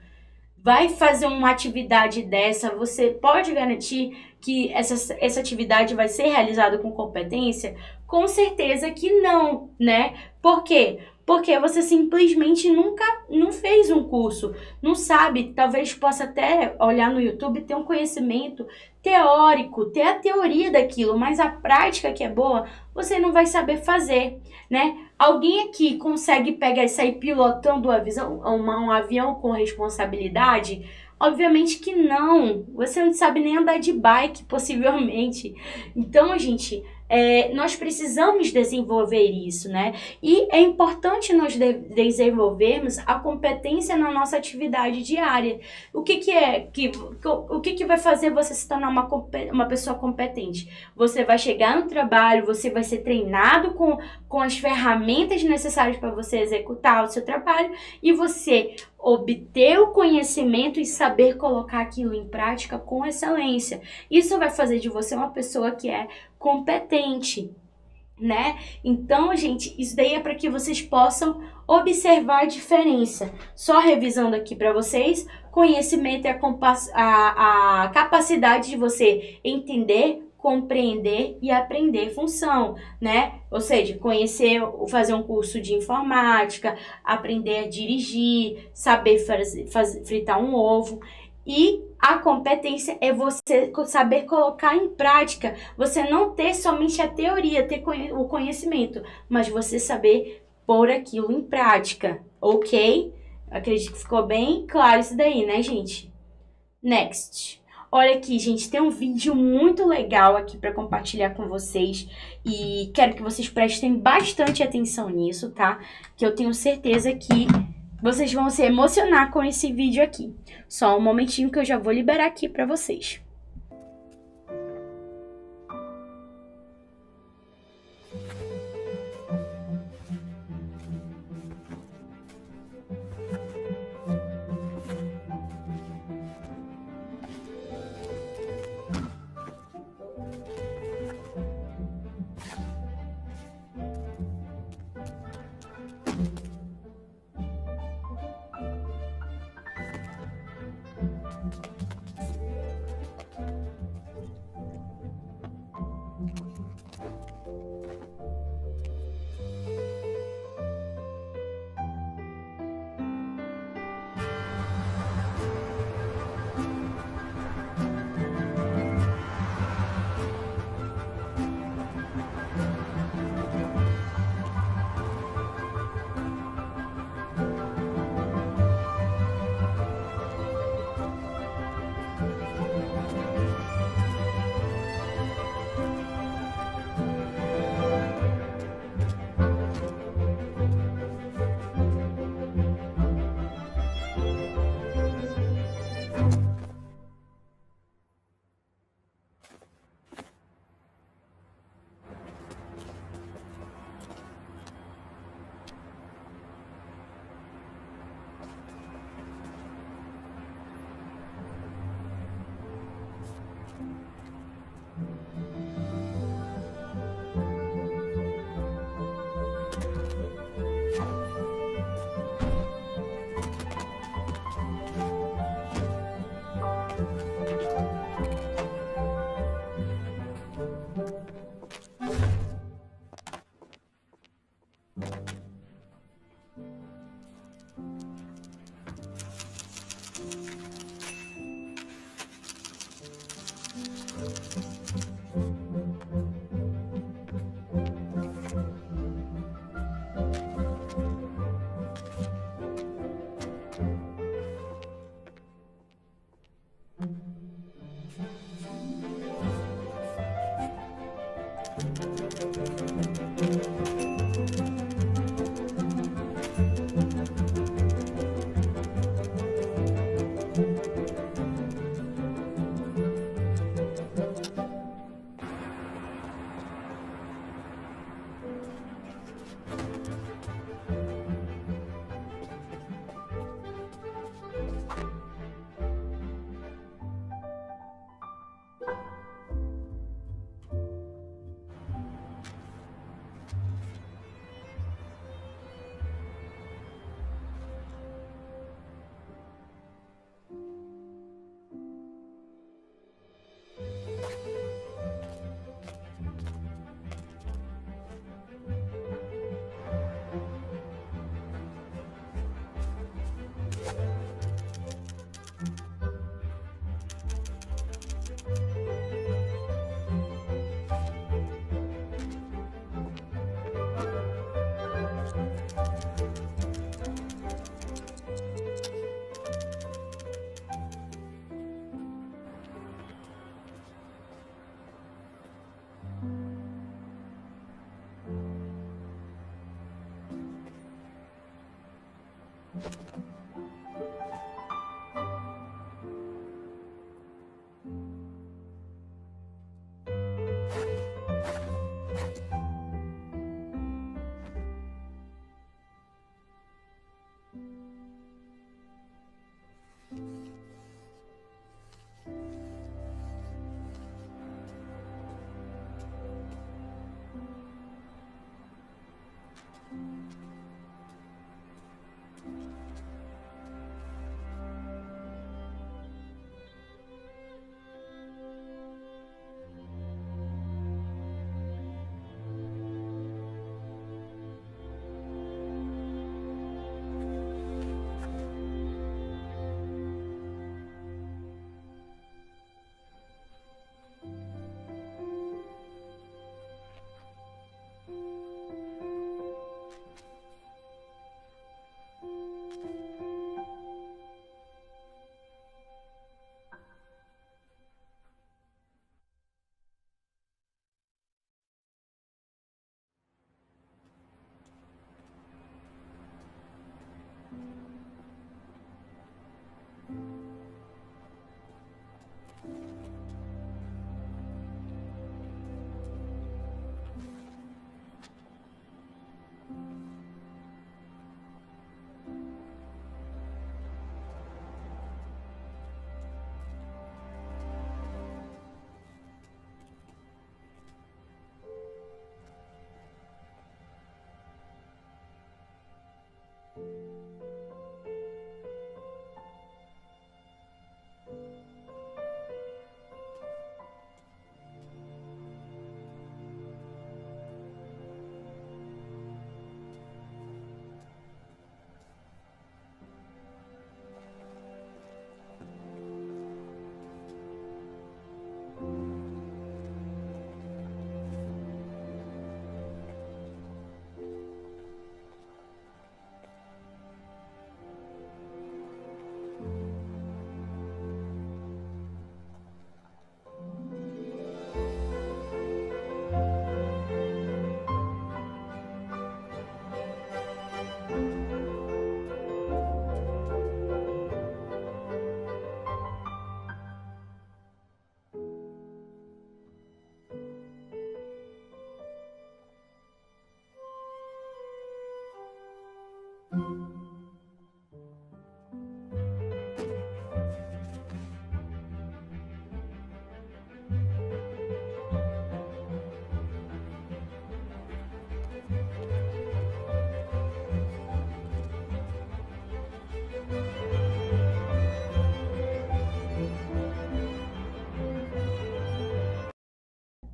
vai fazer uma atividade dessa, você pode garantir que essa atividade vai ser realizada com competência? Com certeza que não, né? Por quê? Porque você simplesmente nunca não fez um curso, não sabe, talvez possa até olhar no YouTube, ter um conhecimento teórico, ter a teoria daquilo, mas a prática que é boa, você não vai saber fazer, né? Alguém aqui consegue pegar e sair pilotando um avião com responsabilidade? Obviamente que não. Você não sabe nem andar de bike, possivelmente. Então, gente, nós precisamos desenvolver isso, né? E é importante nós desenvolvermos a competência na nossa atividade diária. O que vai fazer você se tornar uma pessoa competente? Você vai chegar no trabalho, você vai ser treinado com as ferramentas necessárias para você executar o seu trabalho e você obter o conhecimento e saber colocar aquilo em prática com excelência. Isso vai fazer de você uma pessoa que é competente, né? Então, gente, isso daí é para que vocês possam observar a diferença. Só revisando aqui para vocês, conhecimento é a capacidade de você entender, compreender e aprender função, né? Ou seja, conhecer, fazer um curso de informática, aprender a dirigir, saber fritar um ovo. E a competência é você saber colocar em prática, você não ter somente a teoria, ter o conhecimento, mas você saber pôr aquilo em prática, ok? Acredito que ficou bem claro isso daí, né, gente? Next. Olha aqui, gente, tem um vídeo muito legal aqui para compartilhar com vocês e quero que vocês prestem bastante atenção nisso, tá? Que eu tenho certeza que vocês vão se emocionar com esse vídeo aqui. Só um momentinho que eu já vou liberar aqui para vocês.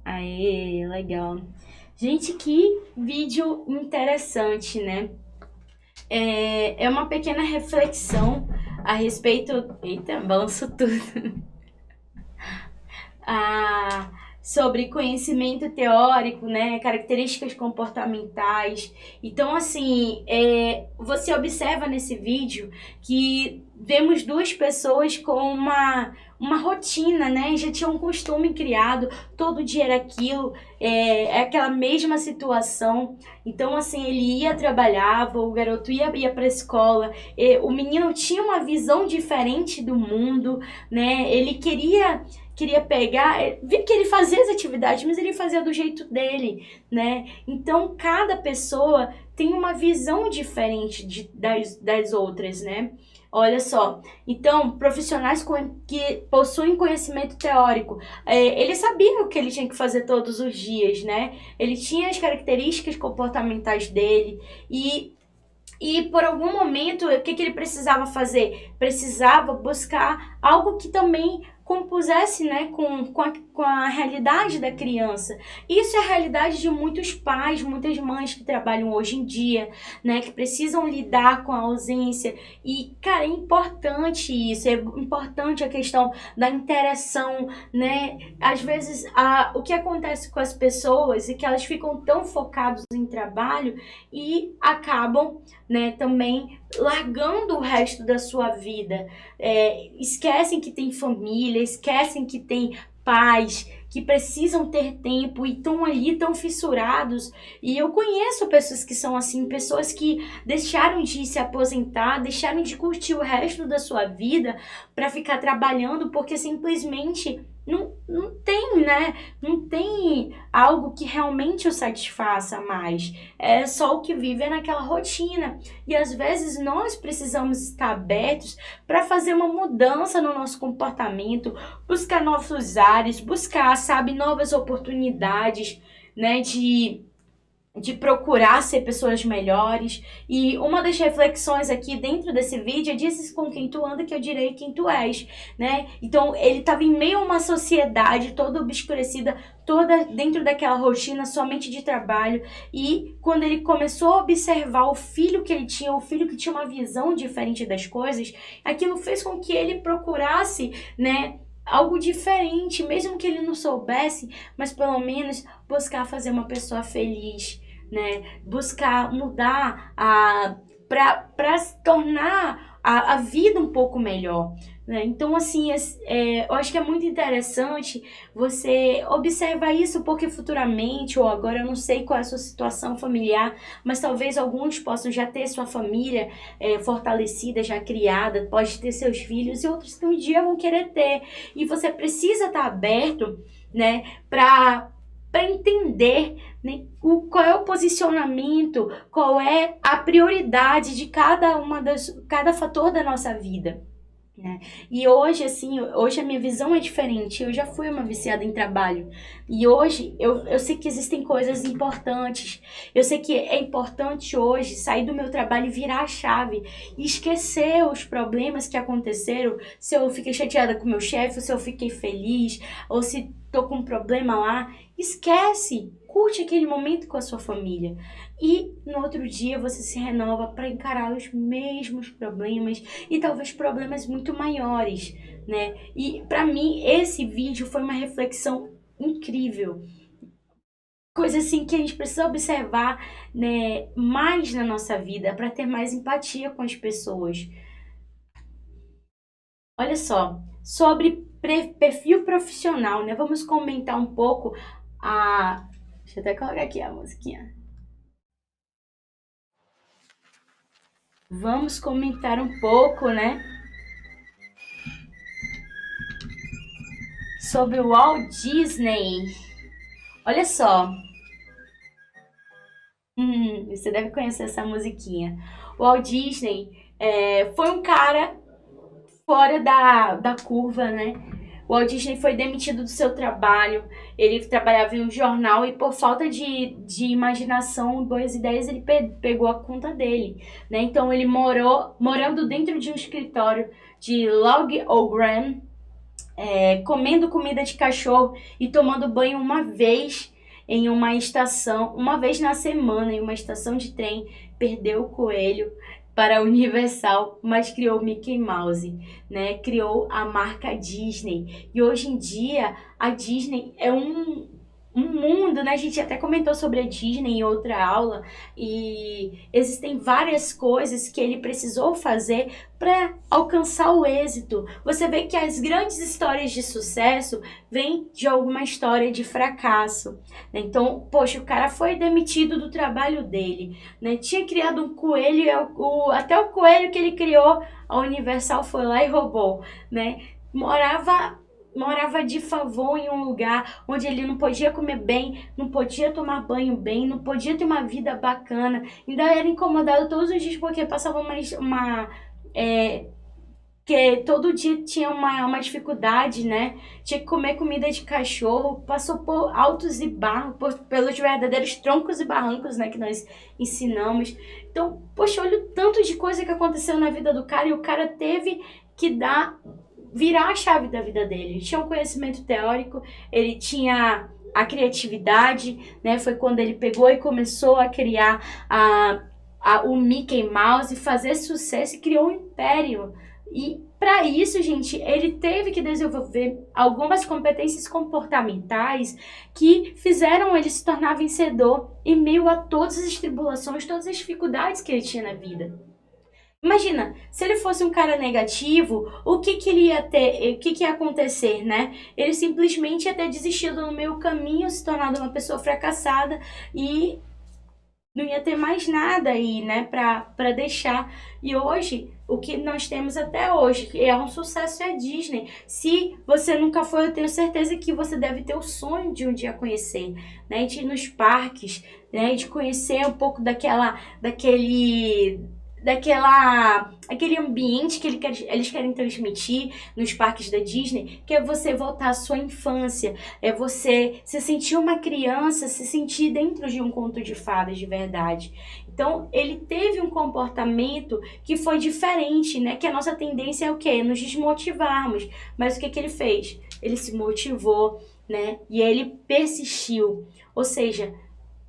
Aê, legal. Gente, que vídeo interessante, né? É uma pequena reflexão a respeito. Eita, balançou tudo. Ah, sobre conhecimento teórico, né? Características comportamentais. Então, assim, você observa nesse vídeo que vemos duas pessoas com uma rotina, né? Já tinham um costume criado, todo dia era aquilo, é aquela mesma situação. Então, assim, ele ia, trabalhava, o garoto ia para a escola, o menino tinha uma visão diferente do mundo, né? Ele queria pegar, vi que ele fazia as atividades, mas ele fazia do jeito dele, né? Então, cada pessoa tem uma visão diferente das outras, né? Olha só, então, profissionais que possuem conhecimento teórico, ele sabia o que ele tinha que fazer todos os dias, né? Ele tinha as características comportamentais dele e por algum momento, o que ele precisava fazer? Precisava buscar algo que também compusesse, né, com a realidade da criança. Isso é a realidade de muitos pais, muitas mães que trabalham hoje em dia, né, que precisam lidar com a ausência. E, cara, é importante isso, é importante a questão da interação, né? Às vezes, o que acontece com as pessoas é que elas ficam tão focadas em trabalho e acabam, né, também largando o resto da sua vida. Esquecem que tem família, esquecem que tem pais que precisam ter tempo e estão ali tão fissurados. E eu conheço pessoas que são assim, pessoas que deixaram de se aposentar, deixaram de curtir o resto da sua vida para ficar trabalhando porque simplesmente não tem, né? Não tem algo que realmente o satisfaça mais. É só o que vive é naquela rotina. E às vezes nós precisamos estar abertos para fazer uma mudança no nosso comportamento, buscar novos ares, buscar, sabe, novas oportunidades, né, de procurar ser pessoas melhores. E uma das reflexões aqui dentro desse vídeo é: dizes com quem tu anda que eu direi quem tu és, né? Então ele estava em meio a uma sociedade toda obscurecida, toda dentro daquela rotina somente de trabalho, e quando ele começou a observar o filho que ele tinha, o filho que tinha uma visão diferente das coisas, aquilo fez com que ele procurasse, né, algo diferente, mesmo que ele não soubesse, mas pelo menos buscar fazer uma pessoa feliz, né? Buscar mudar para se tornar a vida um pouco melhor, né? Então, assim, eu acho que é muito interessante você observar isso, porque futuramente, ou agora, eu não sei qual é a sua situação familiar, mas talvez alguns possam já ter sua família fortalecida, já criada, pode ter seus filhos, e outros que um dia vão querer ter. E você precisa estar aberto, né, para entender, né, qual é o posicionamento, qual é a prioridade de cada fator da nossa vida, né? E hoje, assim, hoje a minha visão é diferente. Eu já fui uma viciada em trabalho. E hoje eu sei que existem coisas importantes. Eu sei que é importante hoje sair do meu trabalho e virar a chave. E esquecer os problemas que aconteceram. Se eu fiquei chateada com o meu chefe, ou se eu fiquei feliz, ou se tô com um problema lá. Esquece. Curte aquele momento com a sua família. E no outro dia você se renova para encarar os mesmos problemas e talvez problemas muito maiores, né? E para mim esse vídeo foi uma reflexão incrível. Coisa assim que a gente precisa observar, né, mais na nossa vida para ter mais empatia com as pessoas. Olha só, sobre perfil profissional, né? Vamos comentar um pouco a... Deixa eu até colocar aqui a musiquinha. Vamos comentar um pouco, né, sobre o Walt Disney. Olha só, Você deve conhecer essa musiquinha. O Walt Disney foi um cara fora da curva, né? O Walt Disney foi demitido do seu trabalho, ele trabalhava em um jornal e por falta de imaginação e boas ideias, ele pegou a conta dele, né? Então ele morando dentro de um escritório de log O'Gram, comendo comida de cachorro e tomando banho uma vez em uma estação, uma vez na semana em uma estação de trem, perdeu o coelho para a Universal, mas criou Mickey Mouse, né? Criou a marca Disney. E hoje em dia a Disney é um mundo, né? A gente até comentou sobre a Disney em outra aula e existem várias coisas que ele precisou fazer para alcançar o êxito. Você vê que as grandes histórias de sucesso vêm de alguma história de fracasso, né? Então, poxa, o cara foi demitido do trabalho dele, né? Tinha criado um coelho, até o coelho que ele criou, a Universal foi lá e roubou, né? Morava de favor em um lugar onde ele não podia comer bem, não podia tomar banho bem, não podia ter uma vida bacana, ainda era incomodado todos os dias porque passava que todo dia tinha uma dificuldade, né? Tinha que comer comida de cachorro, passou por altos e barros, pelos verdadeiros troncos e barrancos, né, que nós ensinamos. Então, poxa, olha o tanto de coisa que aconteceu na vida do cara e o cara teve que virar a chave da vida dele. Ele tinha um conhecimento teórico, ele tinha a criatividade, né? Foi quando ele pegou e começou a criar o Mickey Mouse, fazer sucesso e criou um império. E para isso, gente, ele teve que desenvolver algumas competências comportamentais que fizeram ele se tornar vencedor em meio a todas as tribulações, todas as dificuldades que ele tinha na vida. Imagina, se ele fosse um cara negativo, o que que ele ia ter, o que que ia acontecer, né? Ele simplesmente ia ter desistido no meio caminho, se tornado uma pessoa fracassada e não ia ter mais nada aí, né, pra deixar. E hoje, o que nós temos até hoje, que é um sucesso, é a Disney. Se você nunca foi, eu tenho certeza que você deve ter o sonho de um dia conhecer, né, de ir nos parques, né, de conhecer um pouco aquele ambiente que eles querem transmitir nos parques da Disney, que é você voltar à sua infância, é você se sentir uma criança, se sentir dentro de um conto de fadas de verdade. Então, ele teve um comportamento que foi diferente, né? Que a nossa tendência é o quê? Nos desmotivarmos. Mas o que ele fez? Ele se motivou, né? E ele persistiu. Ou seja,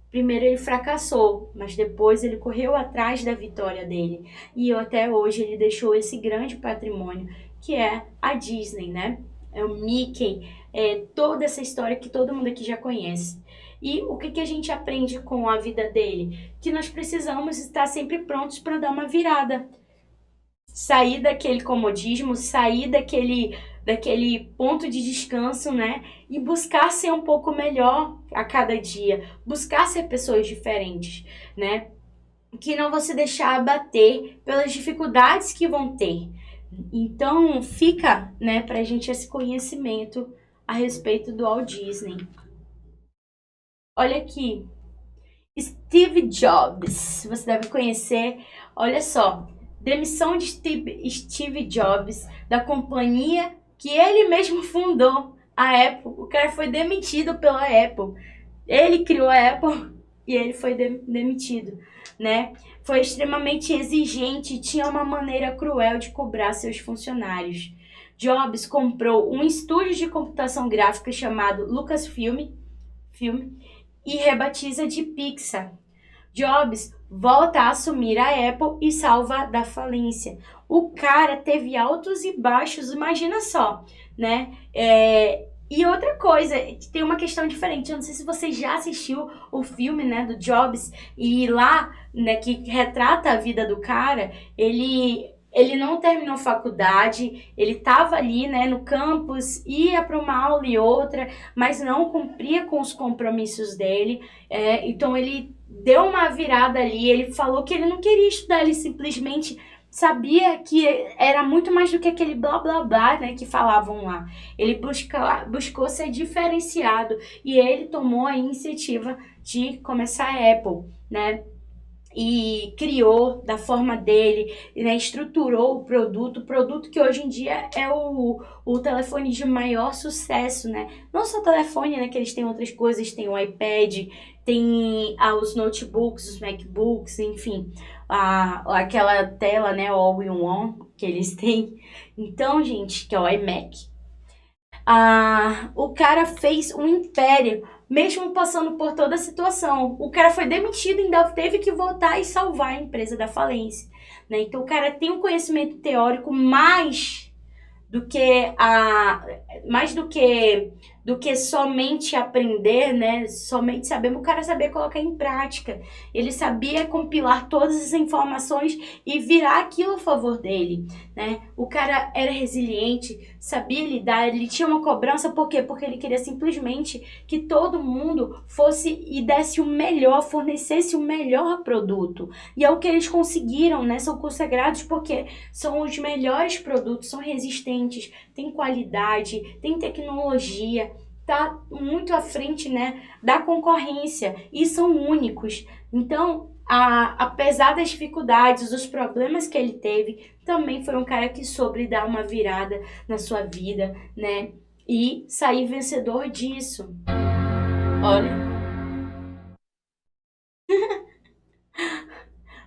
primeiro ele fracassou, mas depois ele correu atrás da vitória dele. E até hoje ele deixou esse grande patrimônio, que é a Disney, né? É o Mickey, toda essa história que todo mundo aqui já conhece. E o que a gente aprende com a vida dele? Que nós precisamos estar sempre prontos para dar uma virada. Sair daquele comodismo, sair daquele ponto de descanso, né? E buscar ser um pouco melhor a cada dia, buscar ser pessoas diferentes, né? Que não vão se deixar abater pelas dificuldades que vão ter. Então, fica, né, pra gente esse conhecimento a respeito do Walt Disney. Olha aqui, Steve Jobs, você deve conhecer, olha só, demissão de Steve Jobs da companhia que ele mesmo fundou, a Apple. O cara foi demitido pela Apple. Ele criou a Apple e ele foi demitido, né? Foi extremamente exigente e tinha uma maneira cruel de cobrar seus funcionários. Jobs comprou um estúdio de computação gráfica chamado Lucasfilm e rebatiza de Pixar. Jobs volta a assumir a Apple e salva da falência. O cara teve altos e baixos, imagina só, né? E outra coisa, tem uma questão diferente. Eu não sei se você já assistiu o filme, né, do Jobs, e lá, né, que retrata a vida do cara, ele não terminou faculdade, ele estava ali, né, no campus, ia para uma aula e outra, mas não cumpria com os compromissos dele. Então ele deu uma virada ali, ele falou que ele não queria estudar, ele simplesmente sabia que era muito mais do que aquele blá blá blá, né, que falavam lá. Ele buscou ser diferenciado e ele tomou a iniciativa de começar a Apple, né? E criou da forma dele, né, estruturou o produto que hoje em dia é o telefone de maior sucesso, né? Não só o telefone, né, que eles têm outras coisas, tem o iPad, tem os notebooks, os MacBooks, enfim, aquela tela, né, All-in-One que eles têm. Então, gente, que é o iMac. O cara fez um império, mesmo passando por toda a situação. O cara foi demitido e ainda teve que voltar e salvar a empresa da falência, né? Então o cara tem um conhecimento teórico do que mais do que somente aprender, né? Somente saber, o cara sabia colocar em prática. Ele sabia compilar todas as informações e virar aquilo a favor dele, né? O cara era resiliente, sabia lidar, ele tinha uma cobrança, por quê? Porque ele queria simplesmente que todo mundo fosse e desse o melhor, fornecesse o melhor produto. E é o que eles conseguiram, né? São consagrados porque são os melhores produtos, são resistentes, tem qualidade, tem tecnologia, tá muito à frente, né, da concorrência e são únicos. Então, apesar das dificuldades, dos problemas que ele teve, também foi um cara que soube dar uma virada na sua vida, né, e sair vencedor disso. Olha.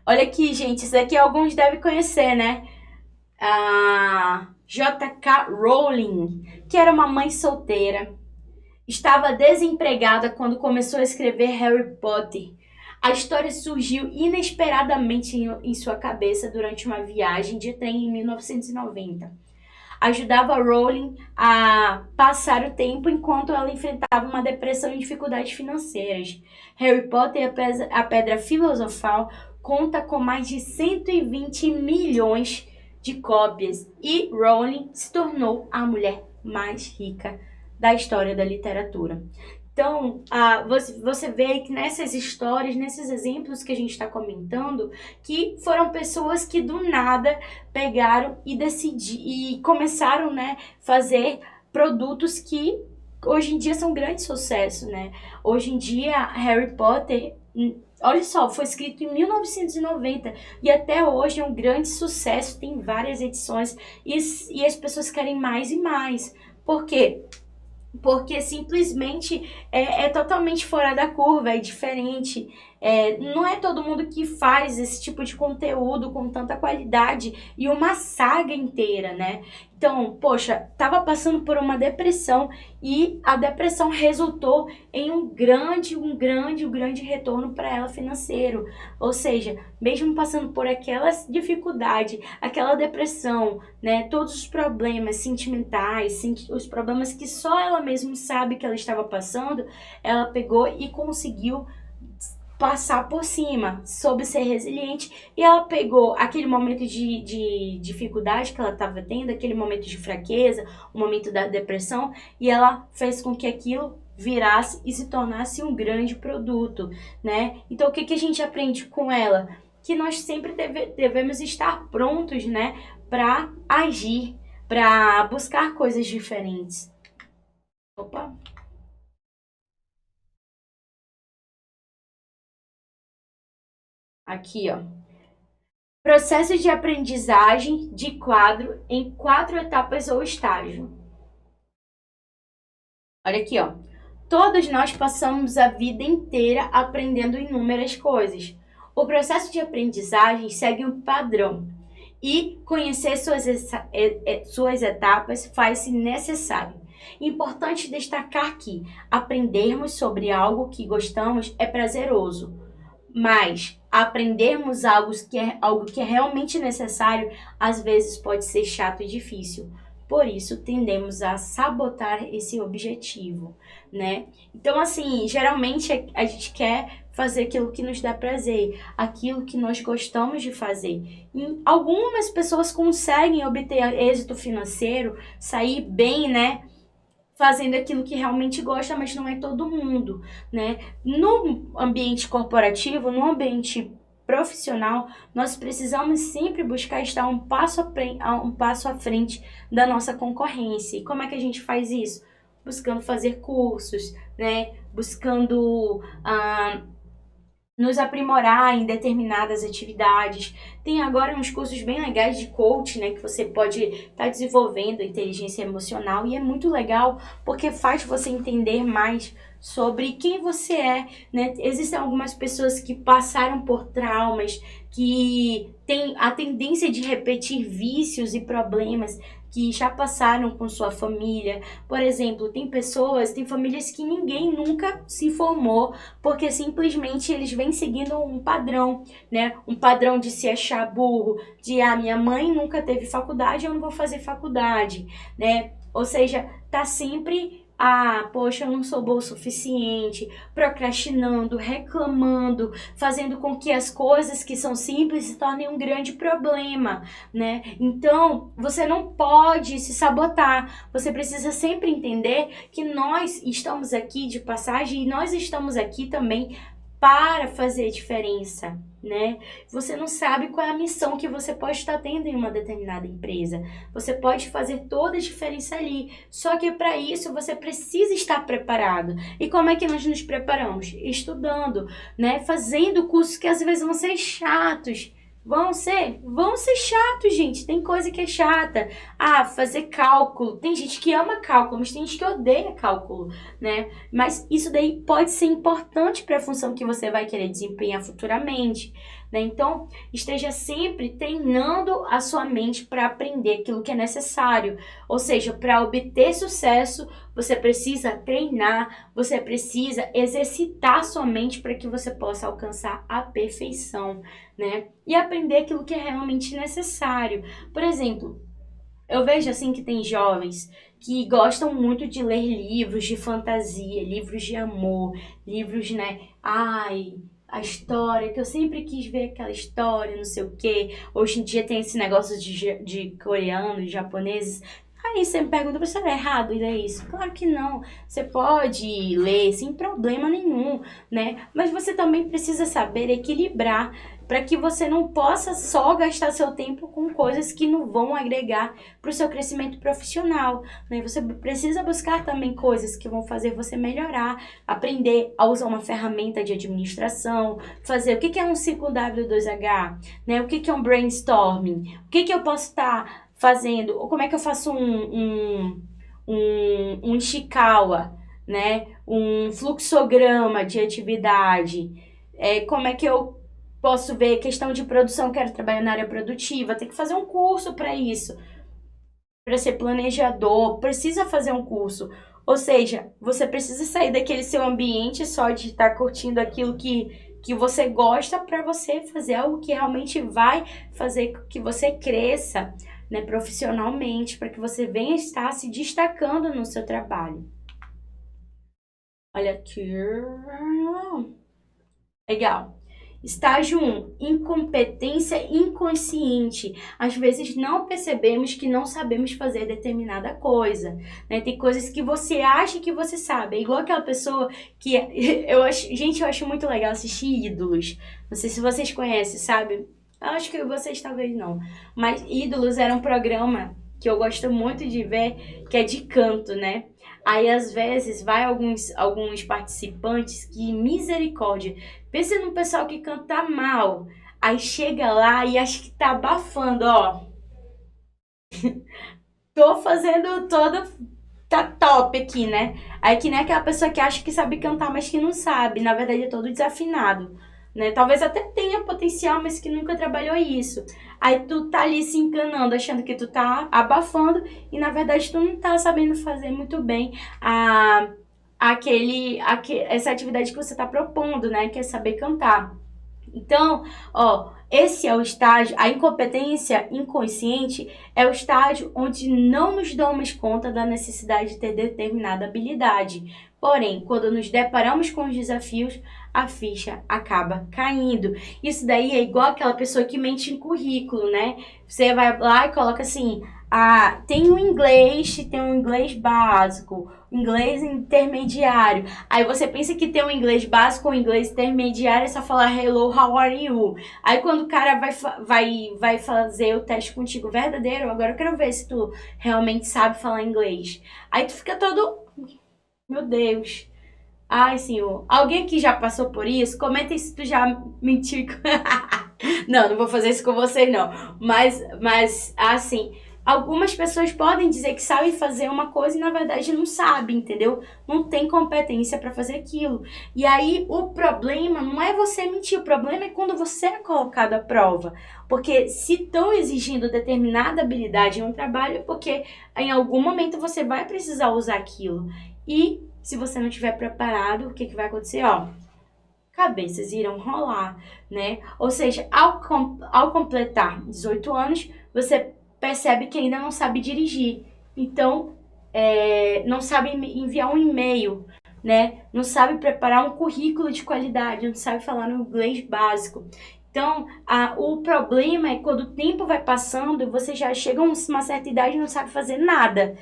Olha aqui, gente, isso aqui alguns devem conhecer, né? A J.K. Rowling, que era uma mãe solteira, estava desempregada quando começou a escrever Harry Potter. A história surgiu inesperadamente em sua cabeça durante uma viagem de trem em 1990. Ajudava Rowling a passar o tempo enquanto ela enfrentava uma depressão e dificuldades financeiras. Harry Potter, a Pedra Filosofal, conta com mais de 120 milhões de cópias e Rowling se tornou a mulher mais rica da história da literatura. Então, você vê que nessas histórias, nesses exemplos que a gente está comentando, que foram pessoas que do nada pegaram e começaram, né, fazer produtos que hoje em dia são grande sucesso, né? Hoje em dia, Harry Potter, olha só, foi escrito em 1990 e até hoje é um grande sucesso, tem várias edições e as pessoas querem mais e mais. Por quê? Porque simplesmente é totalmente fora da curva, é diferente. Não é todo mundo que faz esse tipo de conteúdo com tanta qualidade e uma saga inteira, né? Então, poxa, tava passando por uma depressão e a depressão resultou em um grande retorno para ela financeiro. Ou seja, mesmo passando por aquela dificuldade, aquela depressão, né, todos os problemas sentimentais, os problemas que só ela mesma sabe que ela estava passando, ela pegou e conseguiu passar por cima, soube ser resiliente e ela pegou aquele momento de dificuldade que ela estava tendo, aquele momento de fraqueza, o momento da depressão e ela fez com que aquilo virasse e se tornasse um grande produto, né? Então o que a gente aprende com ela? Que nós sempre devemos estar prontos, né, para agir, para buscar coisas diferentes. Opa! Aqui, ó. Processo de aprendizagem de quadro em 4 etapas ou estágio. Olha aqui, ó. Todos nós passamos a vida inteira aprendendo inúmeras coisas. O processo de aprendizagem segue um padrão e conhecer suas etapas faz-se necessário. Importante destacar que aprendermos sobre algo que gostamos é prazeroso, mas aprendermos algo que é realmente necessário, às vezes pode ser chato e difícil. Por isso, tendemos a sabotar esse objetivo, né? Então, assim, geralmente a gente quer fazer aquilo que nos dá prazer, aquilo que nós gostamos de fazer. E algumas pessoas conseguem obter êxito financeiro, sair bem, né? Fazendo aquilo que realmente gosta, mas não é todo mundo, né? No ambiente corporativo, no ambiente profissional, nós precisamos sempre buscar estar um passo à frente da nossa concorrência. E como é que a gente faz isso? Buscando fazer cursos, né? Buscando nos aprimorar em determinadas atividades. Tem agora uns cursos bem legais de coach, né, que você pode estar desenvolvendo inteligência emocional, e é muito legal porque faz você entender mais sobre quem você é, né? Existem algumas pessoas que passaram por traumas, que têm a tendência de repetir vícios e problemas que já passaram com sua família. Por exemplo, tem famílias que ninguém nunca se formou, porque simplesmente eles vêm seguindo um padrão, né? Um padrão de se achar burro, de minha mãe nunca teve faculdade, eu não vou fazer faculdade, né? Ou seja, tá sempre poxa, eu não sou boa o suficiente, procrastinando, reclamando, fazendo com que as coisas que são simples se tornem um grande problema, né? Então, você não pode se sabotar. Você precisa sempre entender que nós estamos aqui de passagem e nós estamos aqui também para fazer diferença, né? Você não sabe qual é a missão que você pode estar tendo em uma determinada empresa. Você pode fazer toda a diferença ali. Só que para isso você precisa estar preparado. E como é que nós nos preparamos? Estudando, né? Fazendo cursos que às vezes vão ser chatos. Vão ser chatos, gente. Tem coisa que é chata. Fazer cálculo. Tem gente que ama cálculo, mas tem gente que odeia cálculo, né? Mas isso daí pode ser importante para a função que você vai querer desempenhar futuramente, né? Então, esteja sempre treinando a sua mente para aprender aquilo que é necessário. Ou seja, para obter sucesso, você precisa treinar, você precisa exercitar sua mente para que você possa alcançar a perfeição, né? E aprender aquilo que é realmente necessário. Por exemplo, eu vejo assim que tem jovens que gostam muito de ler livros de fantasia, livros de amor, livros, né? A história, que eu sempre quis ver aquela história, não sei o quê. Hoje em dia tem esse negócio de coreanos, japoneses. Aí você me pergunta, professor, é errado ler isso? Claro que não. Você pode ler sem problema nenhum, né? Mas você também precisa saber equilibrar para que você não possa só gastar seu tempo com coisas que não vão agregar para o seu crescimento profissional, né? Você precisa buscar também coisas que vão fazer você melhorar, aprender a usar uma ferramenta de administração, fazer o que é um 5W2H, né? O que é um brainstorming, o que eu posso estar fazendo, ou como é que eu faço um Ishikawa, né? Um fluxograma de atividade, como é que eu posso ver questão de produção, quero trabalhar na área produtiva, tem que fazer um curso para isso, para ser planejador, precisa fazer um curso. Ou seja, você precisa sair daquele seu ambiente só de estar curtindo aquilo que você gosta para você fazer algo que realmente vai fazer com que você cresça, né, profissionalmente, para que você venha estar se destacando no seu trabalho. Olha aqui. Legal. Estágio 1, incompetência inconsciente. Às vezes não percebemos que não sabemos fazer determinada coisa, né? Tem coisas que você acha que você sabe. É igual aquela pessoa que... eu acho muito legal assistir Ídolos. Não sei se vocês conhecem, sabe? Eu acho que vocês talvez não. Mas Ídolos era um programa que eu gosto muito de ver, que é de canto, né? Aí, às vezes, vai alguns participantes que, misericórdia, pensa no pessoal que canta mal. Aí chega lá e acha que tá abafando, ó. Tô fazendo todo... Tá top aqui, né? Aí que nem aquela pessoa que acha que sabe cantar, mas que não sabe. Na verdade, é todo desafinado, né? Talvez até tenha potencial, mas que nunca trabalhou isso. Aí tu tá ali se enganando, achando que tu tá abafando e na verdade tu não tá sabendo fazer muito bem essa atividade que você tá propondo, né? Que é saber cantar. Então, ó, esse é o estágio, a incompetência inconsciente é o estágio onde não nos damos conta da necessidade de ter determinada habilidade. Porém, quando nos deparamos com os desafios, a ficha acaba caindo. Isso daí é igual aquela pessoa que mente em currículo, né? Você vai lá e coloca assim, tem o inglês básico, o inglês intermediário. Aí você pensa que tem o inglês básico, o inglês intermediário é só falar hello, how are you? Aí quando o cara vai fazer o teste contigo verdadeiro, agora eu quero ver se tu realmente sabe falar inglês. Aí tu fica todo, meu Deus. Ai, senhor. Alguém aqui já passou por isso? Comenta aí se tu já mentiu. Não, não vou fazer isso com vocês, não. Mas assim, algumas pessoas podem dizer que sabem fazer uma coisa e na verdade não sabem, entendeu? Não tem competência para fazer aquilo. E aí o problema não é você mentir, o problema é quando você é colocado à prova. Porque se estão exigindo determinada habilidade em um trabalho, é porque em algum momento você vai precisar usar aquilo. E se você não estiver preparado, o que vai acontecer? Ó, cabeças irão rolar, né? Ou seja, ao completar 18 anos, você percebe que ainda não sabe dirigir. Então, não sabe enviar um e-mail, né? Não sabe preparar um currículo de qualidade, não sabe falar no inglês básico. Então, o problema é quando o tempo vai passando e você já chega a uma certa idade e não sabe fazer nada,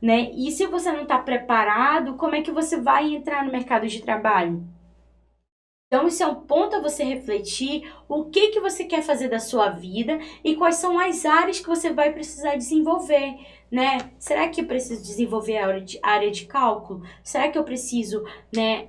né? E se você não está preparado, como é que você vai entrar no mercado de trabalho? Então, isso é um ponto a você refletir o que você quer fazer da sua vida e quais são as áreas que você vai precisar desenvolver, né? Será que eu preciso desenvolver a área de cálculo? Será que eu preciso, né,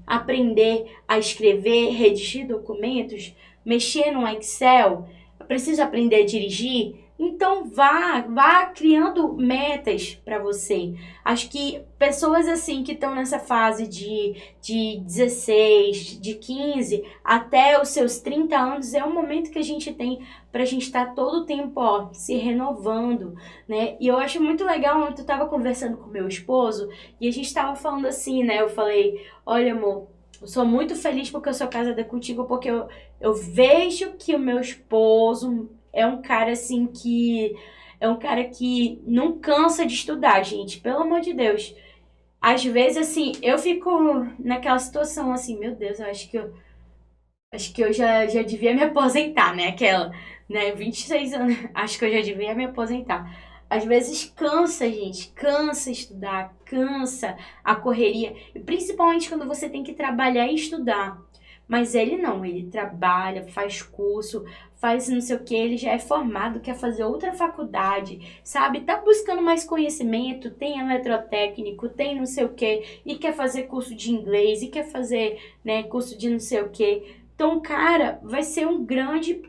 aprender a escrever, redigir documentos, mexer no Excel? Eu preciso aprender a dirigir? Então, vá criando metas para você. Acho que pessoas assim que estão nessa fase de 16, de 15 até os seus 30 anos é o momento que a gente tem para a gente estar todo o tempo, ó, se renovando, né? E eu acho muito legal, ontem eu estava conversando com meu esposo e a gente estava falando assim, né? Eu falei, olha, amor, eu sou muito feliz porque eu sou casada contigo, porque eu vejo que o meu esposo é um cara assim que... É um cara que não cansa de estudar, gente. Pelo amor de Deus. Às vezes, assim, eu fico naquela situação assim, meu Deus, eu acho que eu já devia me aposentar, né? Aquela, né? 26 anos, acho que eu já devia me aposentar. Às vezes cansa, gente, cansa estudar, cansa a correria, e principalmente quando você tem que trabalhar e estudar. Mas ele não, ele trabalha, faz curso, faz não sei o que, ele já é formado, quer fazer outra faculdade, sabe? Tá buscando mais conhecimento, tem eletrotécnico, tem não sei o que, e quer fazer curso de inglês, e quer fazer, né, curso de não sei o que. Então, o cara vai ser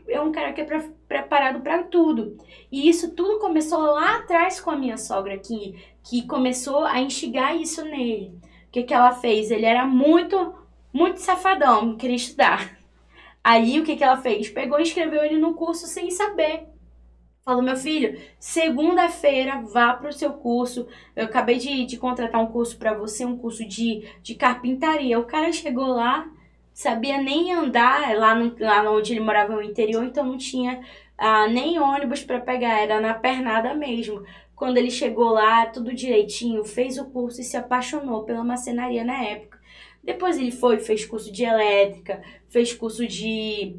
é um cara que é preparado para tudo. E isso tudo começou lá atrás com a minha sogra, que começou a instigar isso nele. O que ela fez? Ele era muito safadão, não queria estudar. Aí, o que ela fez? Pegou e inscreveu ele no curso sem saber. Falou, meu filho, segunda-feira vá para o seu curso. Eu acabei de contratar um curso para você, um curso de carpintaria. O cara chegou lá, sabia nem andar lá onde ele morava no interior, então não tinha nem ônibus para pegar, era na pernada mesmo. Quando ele chegou lá, tudo direitinho, fez o curso e se apaixonou pela marcenaria na época. Depois ele fez curso de elétrica, fez curso de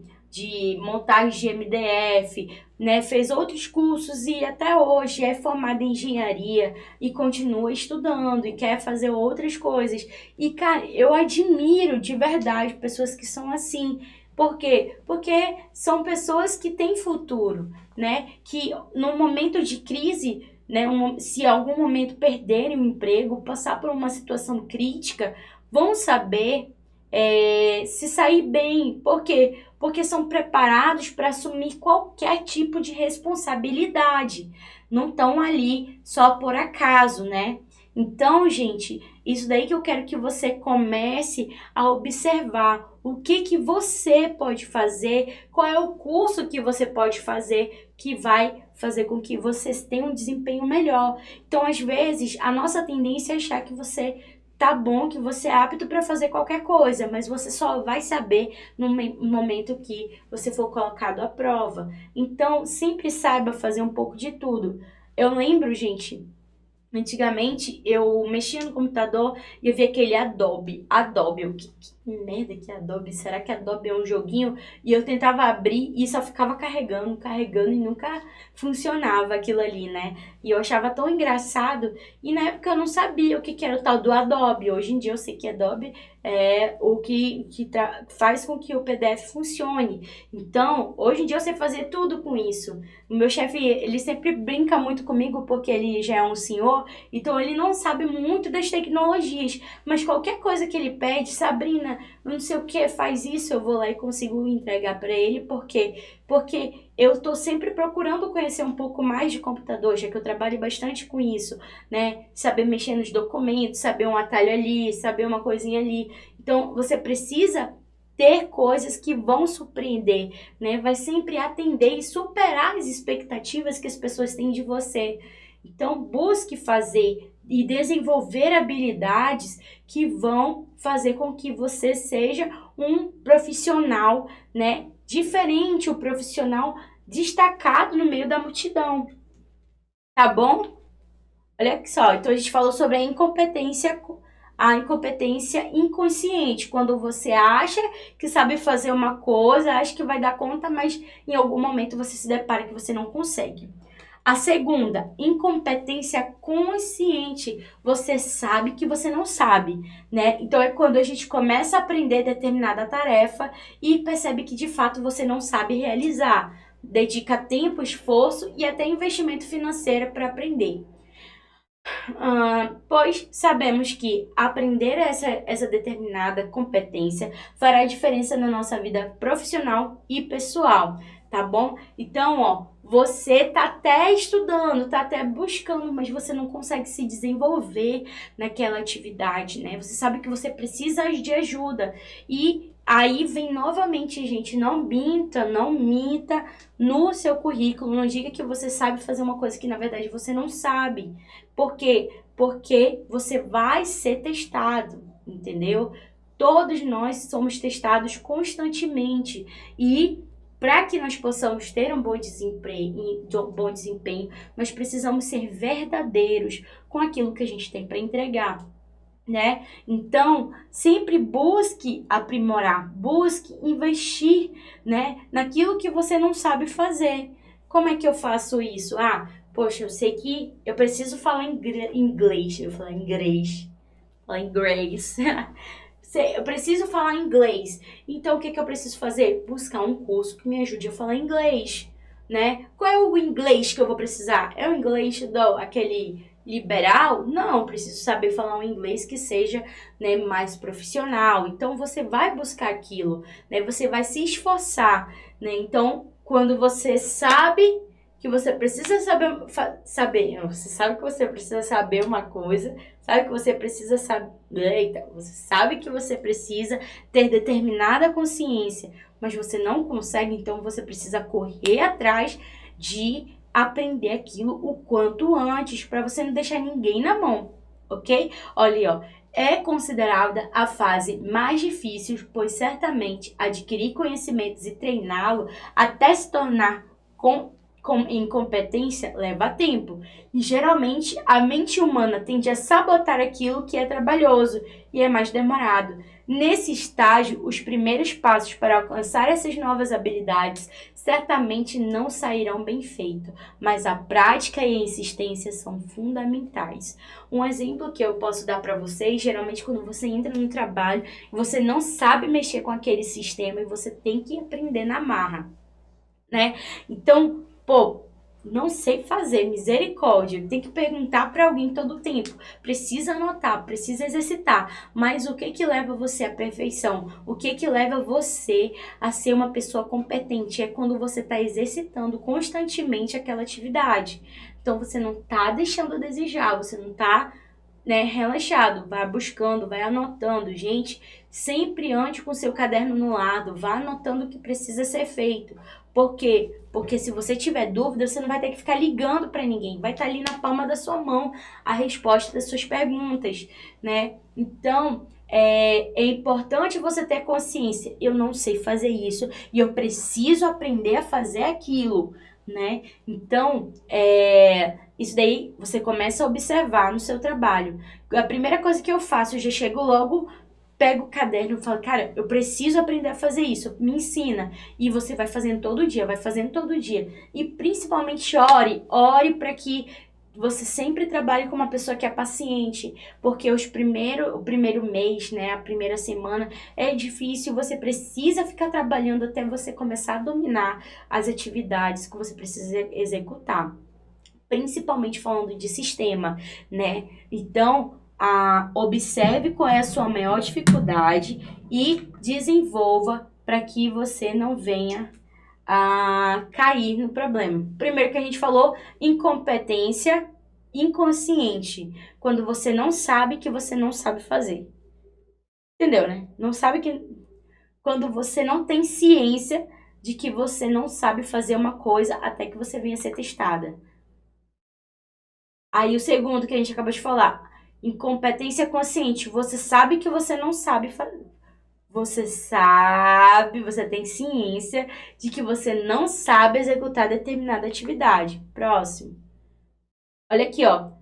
montagem de MDF, né? Fez outros cursos e até hoje é formado em engenharia e continua estudando e quer fazer outras coisas. E, cara, eu admiro de verdade pessoas que são assim. Por quê? Porque são pessoas que têm futuro, né? Que no momento de crise, né? Se em algum momento perderem o emprego, passar por uma situação crítica, vão saber se sair bem. Por quê? Porque são preparados para assumir qualquer tipo de responsabilidade. Não estão ali só por acaso, né? Então, gente, isso daí que eu quero que você comece a observar o que você pode fazer, qual é o curso que você pode fazer que vai fazer com que vocês tenham um desempenho melhor. Então, às vezes, a nossa tendência é achar que você tá bom, que você é apto para fazer qualquer coisa, mas você só vai saber no momento que você for colocado à prova. Então, sempre saiba fazer um pouco de tudo. Eu lembro, gente, Antigamente, eu mexia no computador e eu via aquele Adobe. Adobe, que merda que é Adobe? Será que Adobe é um joguinho? E eu tentava abrir e só ficava carregando, carregando e nunca funcionava aquilo ali, né? E eu achava tão engraçado. E na época eu não sabia o que que era o tal do Adobe. Hoje em dia eu sei que Adobe é o que faz com que o PDF funcione. Então, hoje em dia eu sei fazer tudo com isso. O meu chefe, ele sempre brinca muito comigo porque ele já é um senhor, então ele não sabe muito das tecnologias, mas qualquer coisa que ele pede, Sabrina, não sei o que, faz isso, eu vou lá e consigo entregar para ele, por quê? Porque eu tô sempre procurando conhecer um pouco mais de computador, já que eu trabalho bastante com isso, né? Saber mexer nos documentos, saber um atalho ali, saber uma coisinha ali. Então, você precisa ter coisas que vão surpreender, né? Vai sempre atender e superar as expectativas que as pessoas têm de você. Então, busque fazer e desenvolver habilidades que vão fazer com que você seja um profissional, né, diferente, um profissional destacado no meio da multidão, tá bom? Olha só, então a gente falou sobre a incompetência inconsciente, quando você acha que sabe fazer uma coisa, acha que vai dar conta, mas em algum momento você se depara que você não consegue. A segunda, incompetência consciente. Você sabe que você não sabe, né? Então é quando a gente começa a aprender determinada tarefa e percebe que de fato você não sabe realizar. Dedica tempo, esforço e até investimento financeiro para aprender. Pois sabemos que aprender essa determinada competência fará diferença na nossa vida profissional e pessoal, tá bom? Então, ó, você tá até estudando, tá até buscando, mas você não consegue se desenvolver naquela atividade, né? Você sabe que você precisa de ajuda. E aí vem novamente, gente, não minta no seu currículo, não diga que você sabe fazer uma coisa que na verdade você não sabe. Por quê? Porque você vai ser testado, entendeu? Todos nós somos testados constantemente e para que nós possamos ter um bom desempenho, nós precisamos ser verdadeiros com aquilo que a gente tem para entregar, né? Então, sempre busque aprimorar, busque investir, né, naquilo que você não sabe fazer. Como é que eu faço isso? Poxa, eu sei que eu preciso falar inglês. Eu falo inglês. Falar inglês. Eu preciso falar inglês. Então, o que eu preciso fazer? Buscar um curso que me ajude a falar inglês, né? Qual é o inglês que eu vou precisar? É o inglês aquele liberal? Não, eu preciso saber falar um inglês que seja, né, mais profissional. Então, você vai buscar aquilo, né? Você vai se esforçar, né? Então, quando você sabe que você precisa saber, você sabe que você precisa saber uma coisa, sabe que você precisa saber, você sabe que você precisa ter determinada consciência, mas você não consegue, então você precisa correr atrás de aprender aquilo o quanto antes, para você não deixar ninguém na mão, ok? Olha aí, ó. É considerada a fase mais difícil, pois certamente adquirir conhecimentos e treiná-lo até se tornar incompetência leva tempo. E geralmente a mente humana tende a sabotar aquilo que é trabalhoso e é mais demorado. Nesse estágio, os primeiros passos para alcançar essas novas habilidades certamente não sairão bem feitos, mas a prática e a insistência são fundamentais. Um exemplo que eu posso dar para vocês, geralmente quando você entra no trabalho, você não sabe mexer com aquele sistema e você tem que aprender na marra, né? Então, não sei fazer, misericórdia. Tem que perguntar para alguém todo o tempo. Precisa anotar, precisa exercitar. Mas o que leva você à perfeição? O que leva você a ser uma pessoa competente? É quando você está exercitando constantemente aquela atividade. Então, você não está deixando a desejar, você não está, né, relaxado. Vai buscando, vai anotando. Gente, sempre ande com seu caderno no lado. Vá anotando o que precisa ser feito. Por quê? Porque se você tiver dúvida, você não vai ter que ficar ligando para ninguém. Vai estar ali na palma da sua mão a resposta das suas perguntas, né? Então, é importante você ter consciência. Eu não sei fazer isso e eu preciso aprender a fazer aquilo, né? Então, Isso daí você começa a observar no seu trabalho. A primeira coisa que eu faço, eu já chego logo, pego o caderno e falo, cara, eu preciso aprender a fazer isso, me ensina. E você vai fazendo todo dia, vai fazendo todo dia. E principalmente ore para que você sempre trabalhe com uma pessoa que é paciente, porque o primeiro mês, né, a primeira semana é difícil, você precisa ficar trabalhando até você começar a dominar as atividades que você precisa executar, principalmente falando de sistema, né? Então, observe qual é a sua maior dificuldade e desenvolva para que você não venha a cair no problema. Primeiro que a gente falou, incompetência inconsciente, quando você não sabe que você não sabe fazer. Entendeu, né? Não sabe que quando você não tem ciência de que você não sabe fazer uma coisa até que você venha ser testada. Aí o segundo que a gente acabou de falar, incompetência consciente, você sabe que você não sabe fazer. Você sabe, você tem ciência de que você não sabe executar determinada atividade. Próximo. Olha aqui, ó.